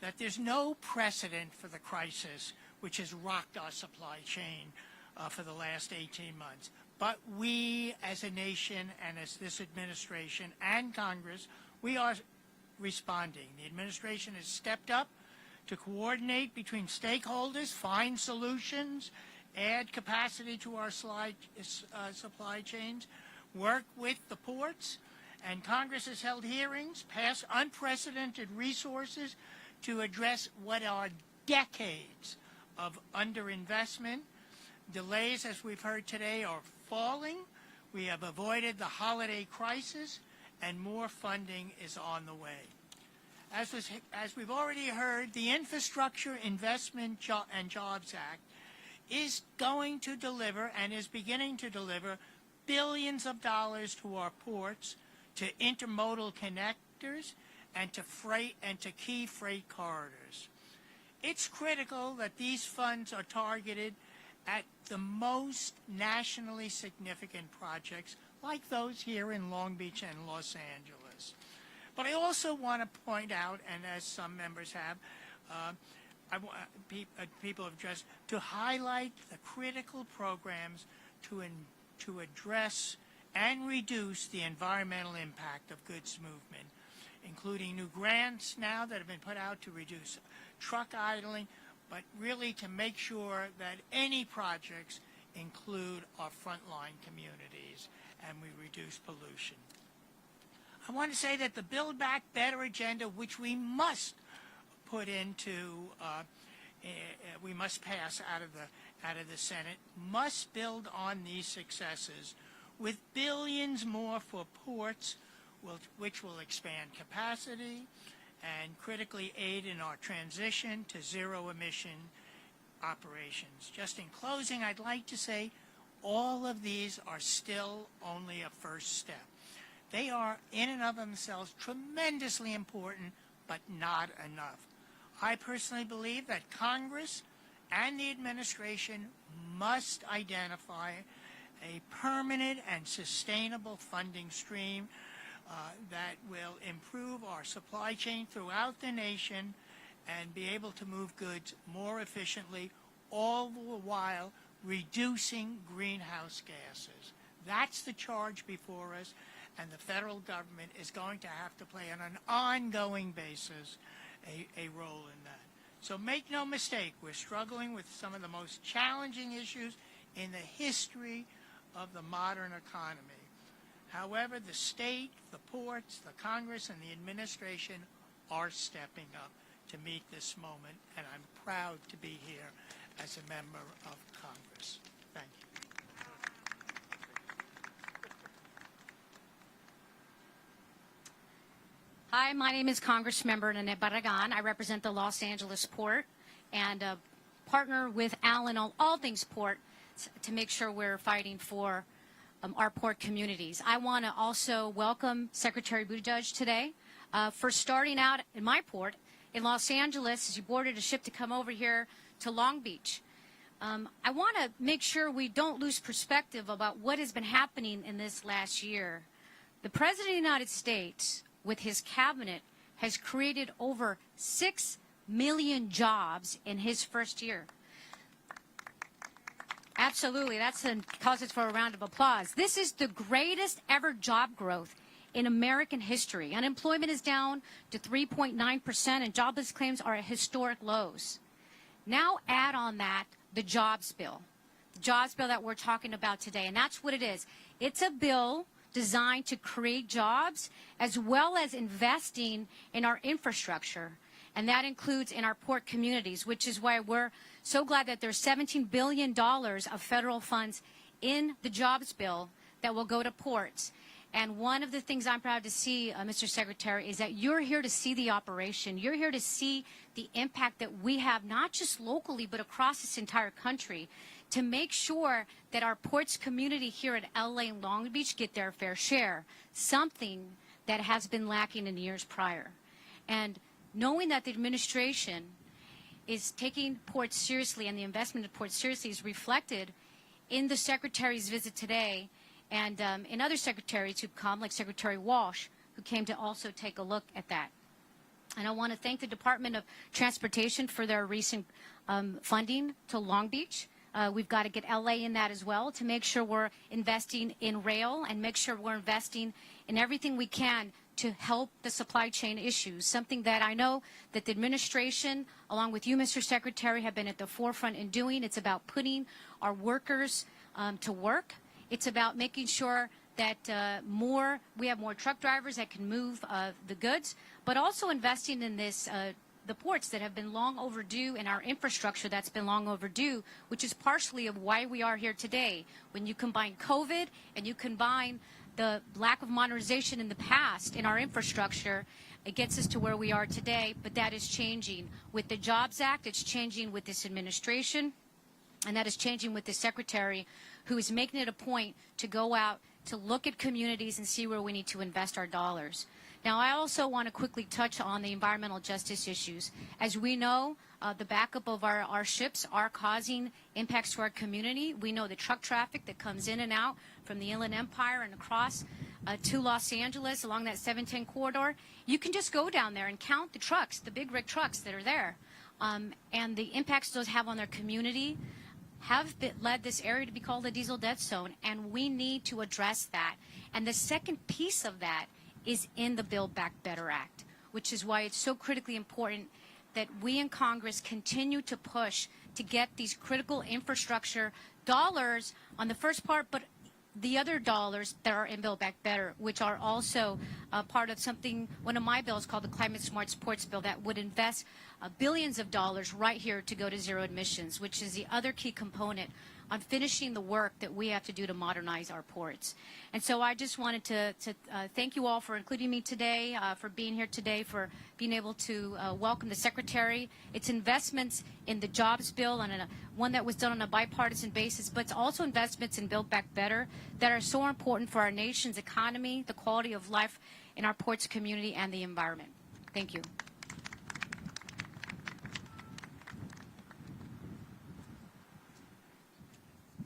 that there's no precedent for the crisis which has rocked our supply chain for the last 18 months. But we as a nation and as this administration and Congress, we are responding. The administration has stepped up to coordinate between stakeholders, find solutions, add capacity to our supply chains, work with the ports, and Congress has held hearings, passed unprecedented resources to address what are decades of underinvestment. Delays, as we've heard today, are falling. We have avoided the holiday crisis, and more funding is on the way. As we've already heard, the Infrastructure Investment and Jobs Act is going to deliver and is beginning to deliver billions of dollars to our ports, to intermodal connectors, and to freight and to key freight corridors. It's critical that these funds are targeted at the most nationally significant projects like those here in Long Beach and Los Angeles. But I also want to point out, and as some members have, people have addressed, to highlight the critical programs to address and reduce the environmental impact of goods movement, including new grants now that have been put out to reduce truck idling, but really to make sure that any projects include our frontline communities and we reduce pollution. I want to say that the Build Back Better agenda, which we must put into we must pass out of the Senate must build on these successes with billions more for ports, which will expand capacity and critically aid in our transition to zero-emission operations. Just in closing, I'd like to say all of these are still only a first step. They are, in and of themselves, tremendously important, but not enough. I personally believe that Congress and the administration must identify a permanent and sustainable funding stream that will improve our supply chain throughout the nation and be able to move goods more efficiently, all the while reducing greenhouse gases. That's the charge before us, and the federal government is going to have to play on an ongoing basis a role in that. So make no mistake, we're struggling with some of the most challenging issues in the history of the modern economy. However, the state, the ports, the Congress, and the administration are stepping up to meet this moment, and I'm proud to be here as a member of Congress. Thank you. Hi, my name is Congressmember Nanette Barragan. I represent the Los Angeles Port and partner with Alan on all things port to make sure we're fighting for our port communities. I want to also welcome Secretary Buttigieg today for starting out in my port in Los Angeles as you boarded a ship to come over here to Long Beach. I want to make sure we don't lose perspective about what has been happening in this last year. The President of the United States, with his cabinet, has created over 6 million jobs in his first year. Absolutely, that's causes for a round of applause. This is the greatest ever job growth in American history. Unemployment is down to 3.9%, and jobless claims are at historic lows. Now add on that the jobs bill that we're talking about today, and that's what it is. It's a bill designed to create jobs as well as investing in our infrastructure, and that includes in our port communities, which is why we're so glad that there's $17 billion of federal funds in the jobs bill that will go to ports. And one of the things I'm proud to see, Mr. Secretary, is that you're here to see the operation. You're here to see the impact that we have, not just locally, but across this entire country, to make sure that our ports community here at LA and Long Beach get their fair share, something that has been lacking in years prior. And knowing that the administration is taking ports seriously and the investment in ports seriously is reflected in the Secretary's visit today and in other secretaries who've come, like Secretary Walsh, who came to also take a look at that. And I want to thank the Department of Transportation for their recent funding to Long Beach. We've got to get LA in that as well to make sure we're investing in rail and make sure we're investing in everything we can to help the supply chain issues, something that I know that the administration, along with you, Mr. Secretary, have been at the forefront in doing. It's about putting our workers to work. It's about making sure that we have more truck drivers that can move the goods, but also investing in this the ports that have been long overdue and our infrastructure that's been long overdue, which is partially of why we are here today. When you combine COVID and you combine the lack of modernization in the past in our infrastructure, it gets us to where we are today, but that is changing. With the Jobs Act, it's changing with this administration, and that is changing with the Secretary, who is making it a point to go out to look at communities and see where we need to invest our dollars. Now, I also want to quickly touch on the environmental justice issues. As we know, the backup of our ships are causing impacts to our community. We know the truck traffic that comes in and out from the Inland Empire and across to Los Angeles along that 710 corridor. You can just go down there and count the trucks, the big rig trucks that are there. And the impacts those have on their community have led this area to be called a diesel death zone, and we need to address that. And the second piece of that is in the Build Back Better Act, which is why it's so critically important that we in Congress continue to push to get these critical infrastructure dollars on the first part, but the other dollars that are in Build Back Better, which are also part of something, one of my bills called the Climate Smart Sports Bill, that would invest billions of dollars right here to go to zero emissions, which is the other key component on finishing the work that we have to do to modernize our ports. And so I just wanted to thank you all for including me today, for being here today, for being able to welcome the Secretary. It's investments in the jobs bill, and one that was done on a bipartisan basis, but it's also investments in Build Back Better that are so important for our nation's economy, the quality of life in our ports community, and the environment. Thank you.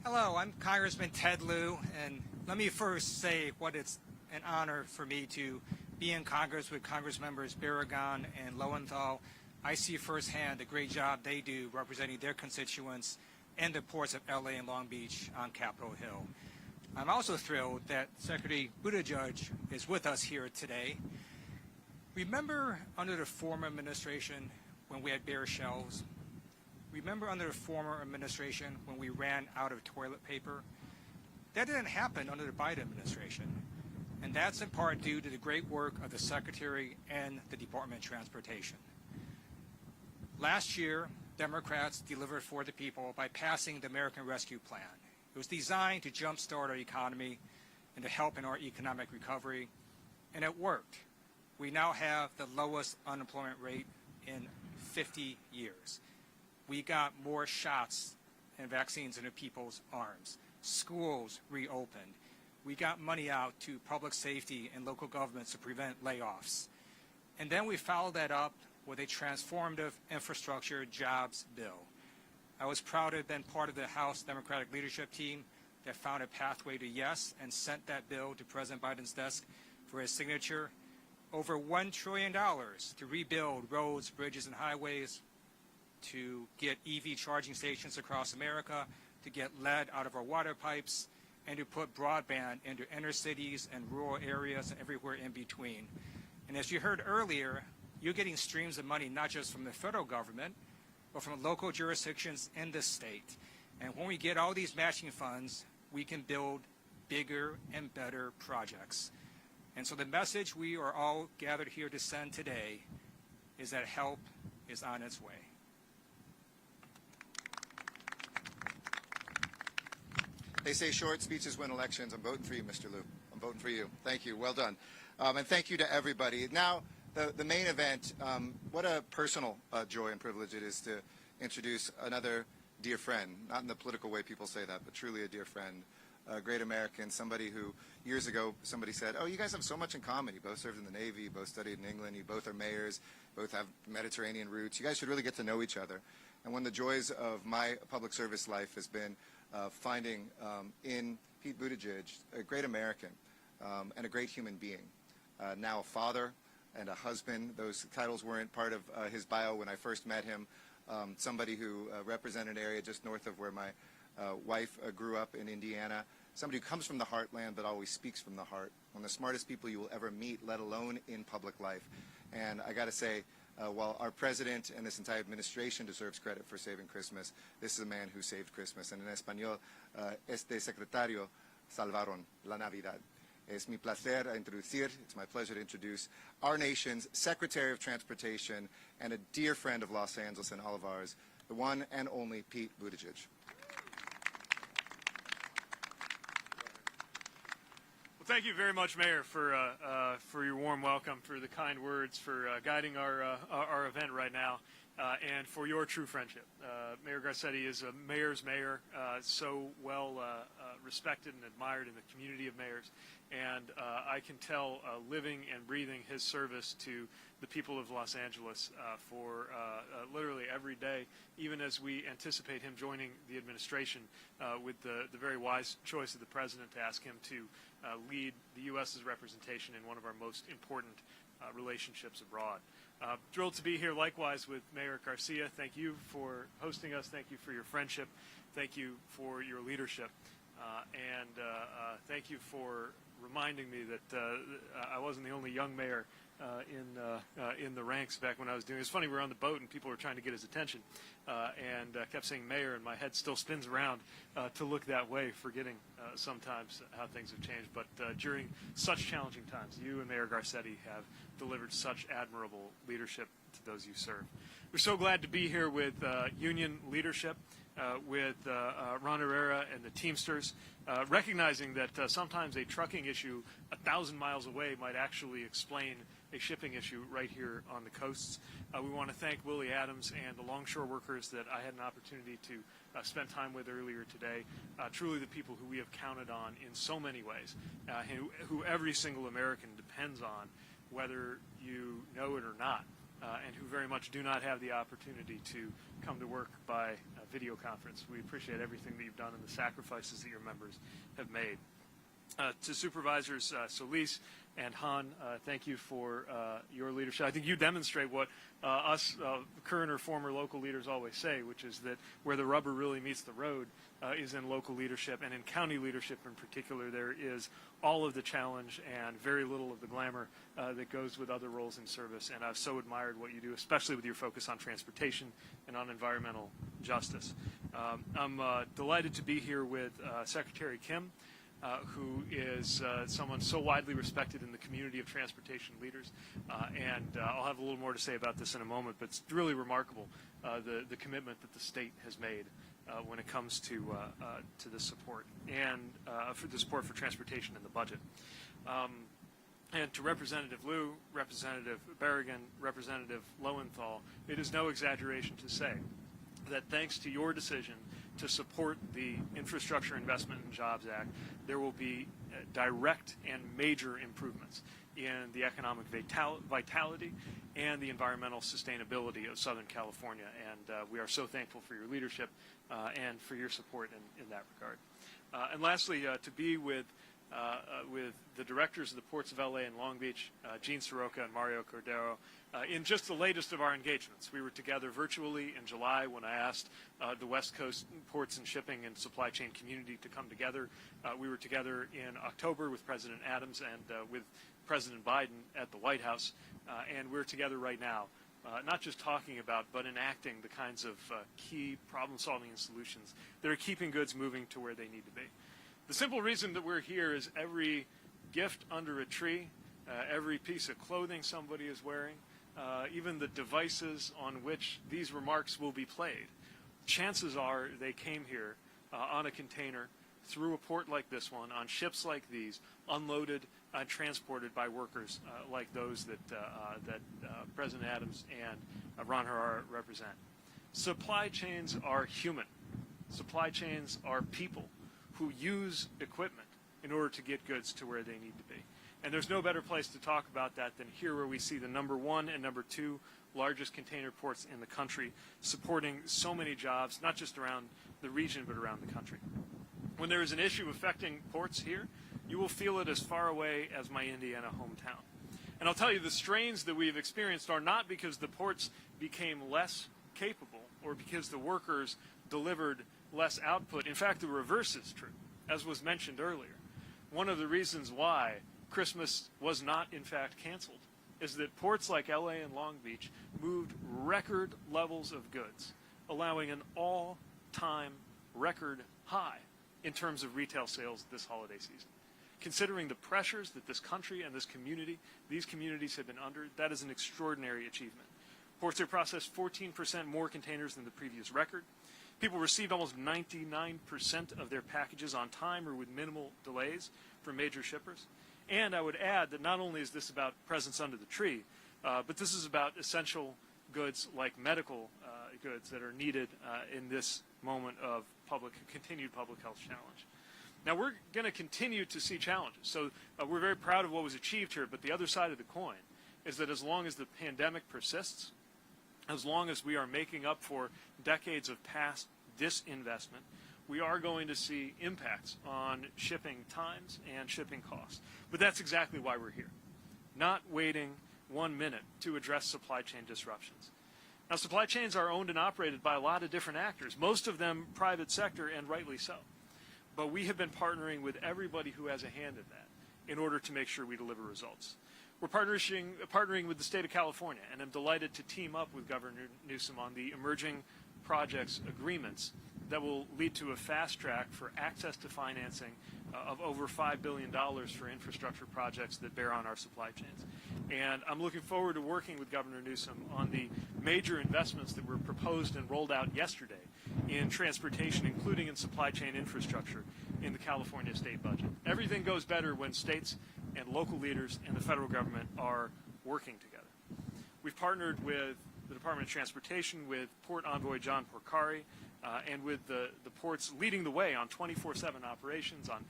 Hello, I'm Congressman Ted Lieu, and let me first say what it's an honor for me to be in Congress with Congress members Barragan and Lowenthal. I see firsthand the great job they do representing their constituents and the ports of LA and Long Beach on Capitol Hill. I'm also thrilled that Secretary Buttigieg is with us here today. Remember under the former administration when we had bare shelves? Remember under the former administration when we ran out of toilet paper? That didn't happen under the Biden administration. And that's in part due to the great work of the Secretary and the Department of Transportation. Last year, Democrats delivered for the people by passing the American Rescue Plan. It was designed to jumpstart our economy and to help in our economic recovery, and it worked. We now have the lowest unemployment rate in 50 years. We got more shots and vaccines into people's arms. Schools reopened. We got money out to public safety and local governments to prevent layoffs. And then we followed that up with a transformative infrastructure jobs bill. I was proud to have been part of the House Democratic leadership team that found a pathway to yes and sent that bill to President Biden's desk for his signature. Over $1 trillion to rebuild roads, bridges, and highways, to get EV charging stations across America, to get lead out of our water pipes, and to put broadband into inner cities and rural areas and everywhere in between. And as you heard earlier, you're getting streams of money not just from the federal government, but from local jurisdictions in the state. And when we get all these matching funds, we can build bigger and better projects. And so the message we are all gathered here to send today is that help is on its way. They say short speeches win elections. I'm voting for you, Mr. Lieu. I'm voting for you. Thank you. Well done. And thank you to everybody. Now, the main event, what a personal joy and privilege it is to introduce another dear friend, not in the political way people say that, but truly a dear friend, a great American, somebody who years ago somebody said, oh, you guys have so much in common. You both served in the Navy, you both studied in England, you both are mayors, both have Mediterranean roots. You guys should really get to know each other. And one of the joys of my public service life has been finding in Pete Buttigieg a great American and a great human being. Now a father and a husband. Those titles weren't part of his bio when I first met him. Somebody who represented an area just north of where my wife grew up in Indiana. Somebody who comes from the heartland but always speaks from the heart. One of the smartest people you will ever meet, let alone in public life. And I got to say, while our president and this entire administration deserves credit for saving Christmas, this is a man who saved Christmas. And in español, este secretario salvaron la Navidad. Es mi placer introducir, it's my pleasure to introduce our nation's Secretary of Transportation and a dear friend of Los Angeles and all of ours, the one and only Pete Buttigieg. Thank you very much, Mayor, for your warm welcome, for the kind words, for guiding our event right now, and for your true friendship. Mayor Garcetti is a mayor's mayor, so well respected and admired in the community of mayors, and I can tell living and breathing his service to the people of Los Angeles for literally every day, even as we anticipate him joining the administration with the very wise choice of the president to ask him to lead the U.S.'s representation in one of our most important relationships abroad. Thrilled to be here likewise with Mayor Garcia. Thank you for hosting us. Thank you for your friendship. Thank you for your leadership. And thank you for reminding me that I wasn't the only young mayor in the ranks back when I was doing it. It's funny, we were on the boat and people were trying to get his attention and kept saying mayor, and my head still spins around to look that way, forgetting sometimes how things have changed. But during such challenging times, you and Mayor Garcetti have delivered such admirable leadership to those you serve. We're so glad to be here with union leadership, with Ron Herrera and the Teamsters, recognizing that sometimes a trucking issue 1,000 miles away might actually explain a shipping issue right here on the coasts. We want to thank Willie Adams and the longshore workers that I had an opportunity to spend time with earlier today. Truly the people who we have counted on in so many ways, who every single American depends on, whether you know it or not, and who very much do not have the opportunity to come to work by video conference. We appreciate everything that you've done and the sacrifices that your members have made. To Supervisors Solis and Han, thank you for your leadership. I think you demonstrate what us current or former local leaders always say, which is that where the rubber really meets the road is in local leadership, and in county leadership in particular. There is all of the challenge and very little of the glamour that goes with other roles in service, and I've so admired what you do, especially with your focus on transportation and on environmental justice. I'm delighted to be here with Secretary Kim, who is someone so widely respected in the community of transportation leaders. And I'll have a little more to say about this in a moment, but it's really remarkable, the commitment that the state has made when it comes to this support and for the support for transportation in the budget. And to Representative Liu, Representative Berrigan, Representative Lowenthal, it is no exaggeration to say that thanks to your decision to support the Infrastructure Investment and Jobs Act, there will be direct and major improvements in the economic vitality and the environmental sustainability of Southern California. And we are so thankful for your leadership and for your support in that regard. And lastly, to be with the directors of the ports of LA and Long Beach, Gene Soroka and Mario Cordero, in just the latest of our engagements. We were together virtually in July when I asked the West Coast ports and shipping and supply chain community to come together. We were together in October with President Adams and with President Biden at the White House, and we're together right now, not just talking about, but enacting the kinds of key problem-solving and solutions that are keeping goods moving to where they need to be. The simple reason that we're here is every gift under a tree, every piece of clothing somebody is wearing, even the devices on which these remarks will be played, chances are they came here on a container through a port like this one, on ships like these, unloaded and transported by workers like those that President Adams and Ron Herrera represent. Supply chains are human. Supply chains are people who use equipment in order to get goods to where they need to be. And there's no better place to talk about that than here, where we see the #1 and #2 largest container ports in the country, supporting so many jobs, not just around the region, but around the country. When there is an issue affecting ports here, you will feel it as far away as my Indiana hometown. And I'll tell you, the strains that we've experienced are not because the ports became less capable or because the workers delivered less output. In fact, the reverse is true, as was mentioned earlier. One of the reasons why Christmas was not, in fact, canceled is that ports like LA and Long Beach moved record levels of goods, allowing an all-time record high in terms of retail sales this holiday season. Considering the pressures that this country and this community, these communities have been under, that is an extraordinary achievement. Ports have processed 14% more containers than the previous record. People received almost 99% of their packages on time or with minimal delays from major shippers. And I would add that not only is this about presents under the tree, but this is about essential goods like medical goods that are needed in this moment of continued public health challenge. Now, we're going to continue to see challenges. So we're very proud of what was achieved here, but the other side of the coin is that as long as the pandemic persists, as long as we are making up for decades of past disinvestment, we are going to see impacts on shipping times and shipping costs. But that's exactly why we're here, not waiting 1 minute to address supply chain disruptions. Now, supply chains are owned and operated by a lot of different actors, most of them private sector, and rightly so. But we have been partnering with everybody who has a hand in that in order to make sure we deliver results. We're partnering with the state of California, and I'm delighted to team up with Governor Newsom on the emerging projects agreements that will lead to a fast track for access to financing of over $5 billion for infrastructure projects that bear on our supply chains. And I'm looking forward to working with Governor Newsom on the major investments that were proposed and rolled out yesterday in transportation, including in supply chain infrastructure in the California state budget. Everything goes better when states and local leaders and the federal government are working together. We've partnered with the Department of Transportation, with Port Envoy John Porcari, and with the ports leading the way on 24/7 operations, on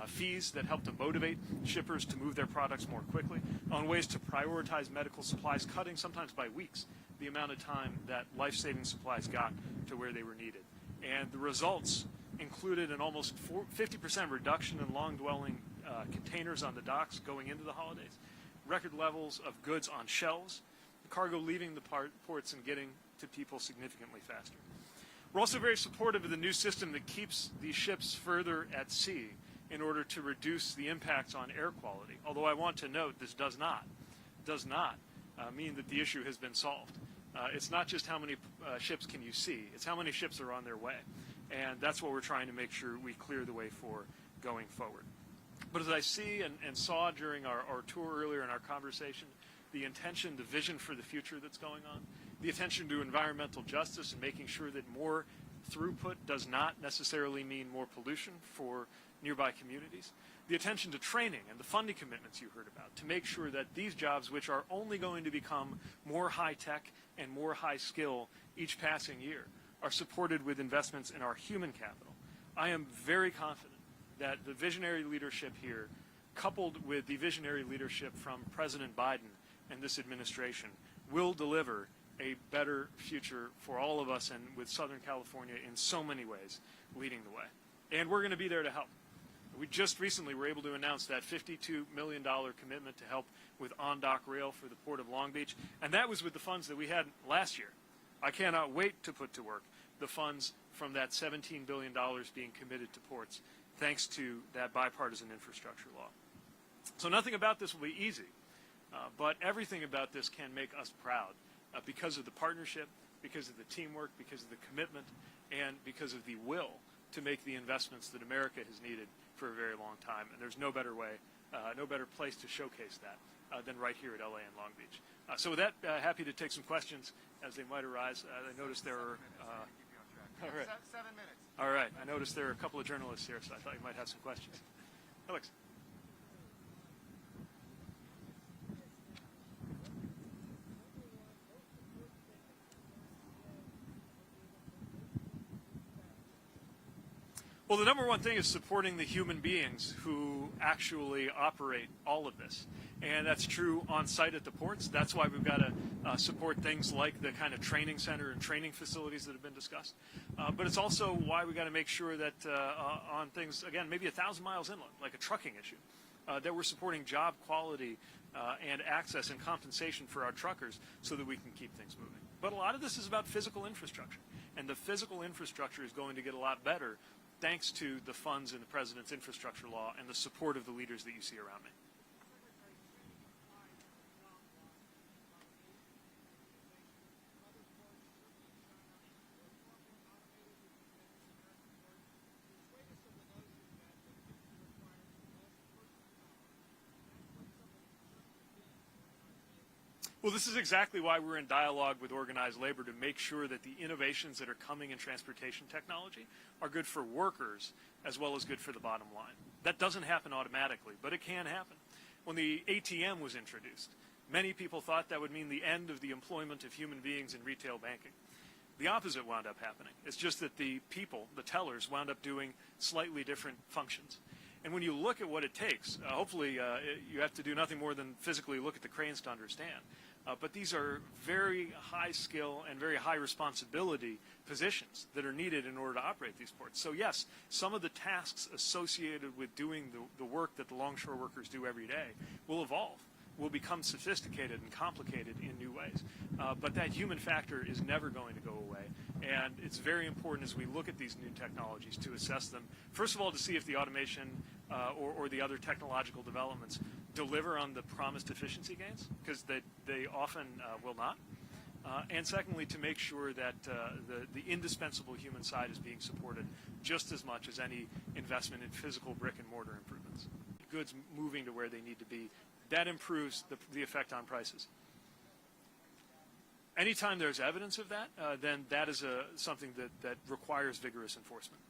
fees that help to motivate shippers to move their products more quickly, on ways to prioritize medical supplies, cutting sometimes by weeks the amount of time that life-saving supplies got to where they were needed. And the results included an almost 50% reduction in long-dwelling containers on the docks going into the holidays, record levels of goods on shelves, the cargo leaving the ports and getting to people significantly faster. We're also very supportive of the new system that keeps these ships further at sea in order to reduce the impacts on air quality. Although I want to note this does not mean that the issue has been solved. It's not just how many ships can you see, it's how many ships are on their way. And that's what we're trying to make sure we clear the way for going forward. But as I see and saw during our tour earlier in our conversation, the intention, the vision for the future that's going on, the attention to environmental justice and making sure that more throughput does not necessarily mean more pollution for nearby communities, the attention to training and the funding commitments you heard about to make sure that these jobs, which are only going to become more high-tech and more high-skill each passing year, are supported with investments in our human capital. I am very confident that the visionary leadership here, coupled with the visionary leadership from President Biden and this administration, will deliver a better future for all of us and with Southern California in so many ways leading the way. And we're going to be there to help. We just recently were able to announce that $52 million commitment to help with on-dock rail for the Port of Long Beach, and that was with the funds that we had last year. I cannot wait to put to work the funds from that $17 billion being committed to ports, thanks to that bipartisan infrastructure law. So nothing about this will be easy, but everything about this can make us proud because of the partnership, because of the teamwork, because of the commitment, and because of the will to make the investments that America has needed for a very long time. And there's no better way, no better place to showcase that than right here at LA and Long Beach. So with that, happy to take some questions as they might arise. I noticed there are... all right. 7 minutes. All right. I noticed there are a couple of journalists here, so I thought you might have some questions. Alex. Well, the number one thing is supporting the human beings who actually operate all of this. And that's true on site at the ports. That's why we've got to support things like the kind of training center and training facilities that have been discussed. But it's also why we've got to make sure that on things, again, maybe 1,000 miles inland, like a trucking issue, that we're supporting job quality and access and compensation for our truckers so that we can keep things moving. But a lot of this is about physical infrastructure. And the physical infrastructure is going to get a lot better thanks to the funds in the President's infrastructure law and the support of the leaders that you see around me. Well, this is exactly why we're in dialogue with organized labor, to make sure that the innovations that are coming in transportation technology are good for workers as well as good for the bottom line. That doesn't happen automatically, but it can happen. When the ATM was introduced, many people thought that would mean the end of the employment of human beings in retail banking. The opposite wound up happening. It's just that the people, the tellers, wound up doing slightly different functions. And when you look at what it takes, hopefully you have to do nothing more than physically look at the cranes to understand. But these are very high skill and very high responsibility positions that are needed in order to operate these ports. So yes, some of the tasks associated with doing the work that the longshore workers do every day will evolve, will become sophisticated and complicated in new ways. But that human factor is never going to go away. And it's very important as we look at these new technologies to assess them, first of all, to see if the automation or the other technological developments deliver on the promised efficiency gains, because they often will not. And secondly, to make sure that the indispensable human side is being supported just as much as any investment in physical brick and mortar improvements. Goods moving to where they need to be, that improves the effect on prices. Anytime there's evidence of that, then that is something that requires vigorous enforcement.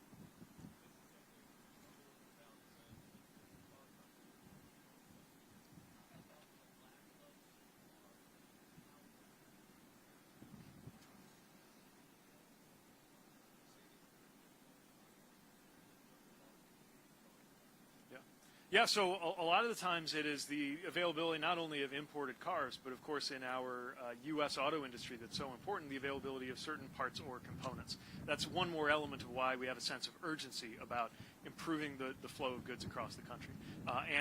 Yeah, so a lot of the times it is the availability not only of imported cars, but of course in our U.S. auto industry that's so important, the availability of certain parts or components. That's one more element of why we have a sense of urgency about improving the flow of goods across the country.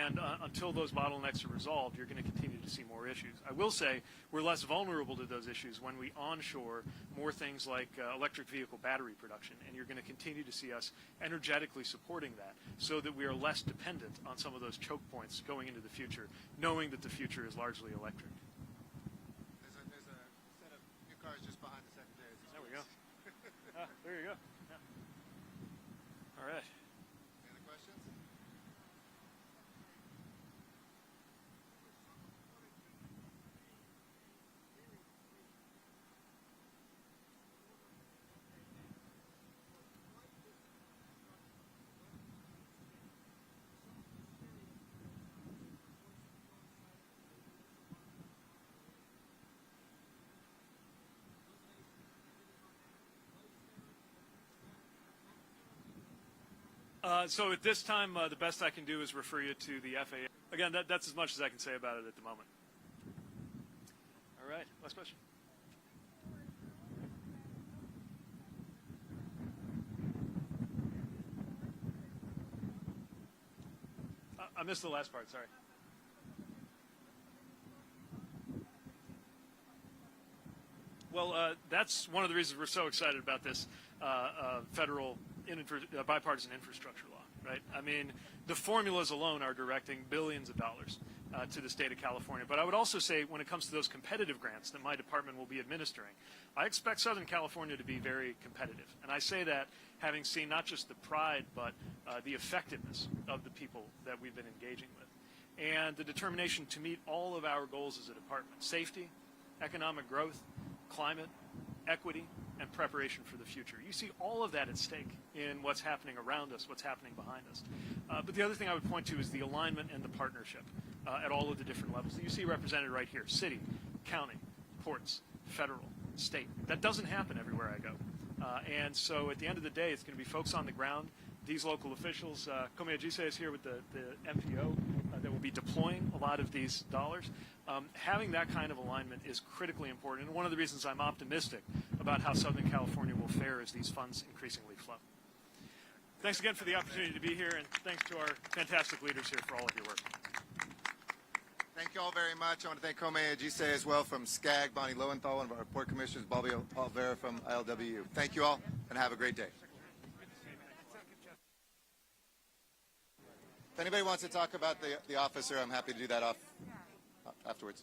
And until those bottlenecks are resolved, you're going to continue to see more issues. I will say we're less vulnerable to those issues when we onshore more things like electric vehicle battery production, and you're going to continue to see us energetically supporting that so that we are less dependent on some of those choke points going into the future, knowing that the future is largely electric. There's a set of new cars just behind the Secretary. There we go. There you go. Yeah. All right. Any other questions? So at this time, the best I can do is refer you to the FAA. Again, that's as much as I can say about it at the moment. All right, last question. I missed the last part, sorry. Well, that's one of the reasons we're so excited about this federal bipartisan infrastructure law, right? I mean, the formulas alone are directing billions of dollars to the state of California. But I would also say when it comes to those competitive grants that my department will be administering, I expect Southern California to be very competitive. And I say that having seen not just the pride, but the effectiveness of the people that we've been engaging with. And the determination to meet all of our goals as a department: safety, economic growth, climate, equity, and preparation for the future. You see all of that at stake in what's happening around us, what's happening behind us. But the other thing I would point to is the alignment and the partnership at all of the different levels that you see represented right here: city, county, ports, federal, state. That doesn't happen everywhere I go. And so at the end of the day, it's going to be folks on the ground, these local officials. Buttigige is here with the MPO that will be deploying a lot of these dollars. Having that kind of alignment is critically important, and one of the reasons I'm optimistic about how Southern California will fare as these funds increasingly flow. Thanks again for the opportunity to be here, and thanks to our fantastic leaders here for all of your work. Thank you all very much. I want to thank Buttigige as well from SCAG, Bonnie Lowenthal, one of our port commissioners, Bobby Alvera from ILWU. Thank you all, and have a great day. If anybody wants to talk about the officer, I'm happy to do that afterwards.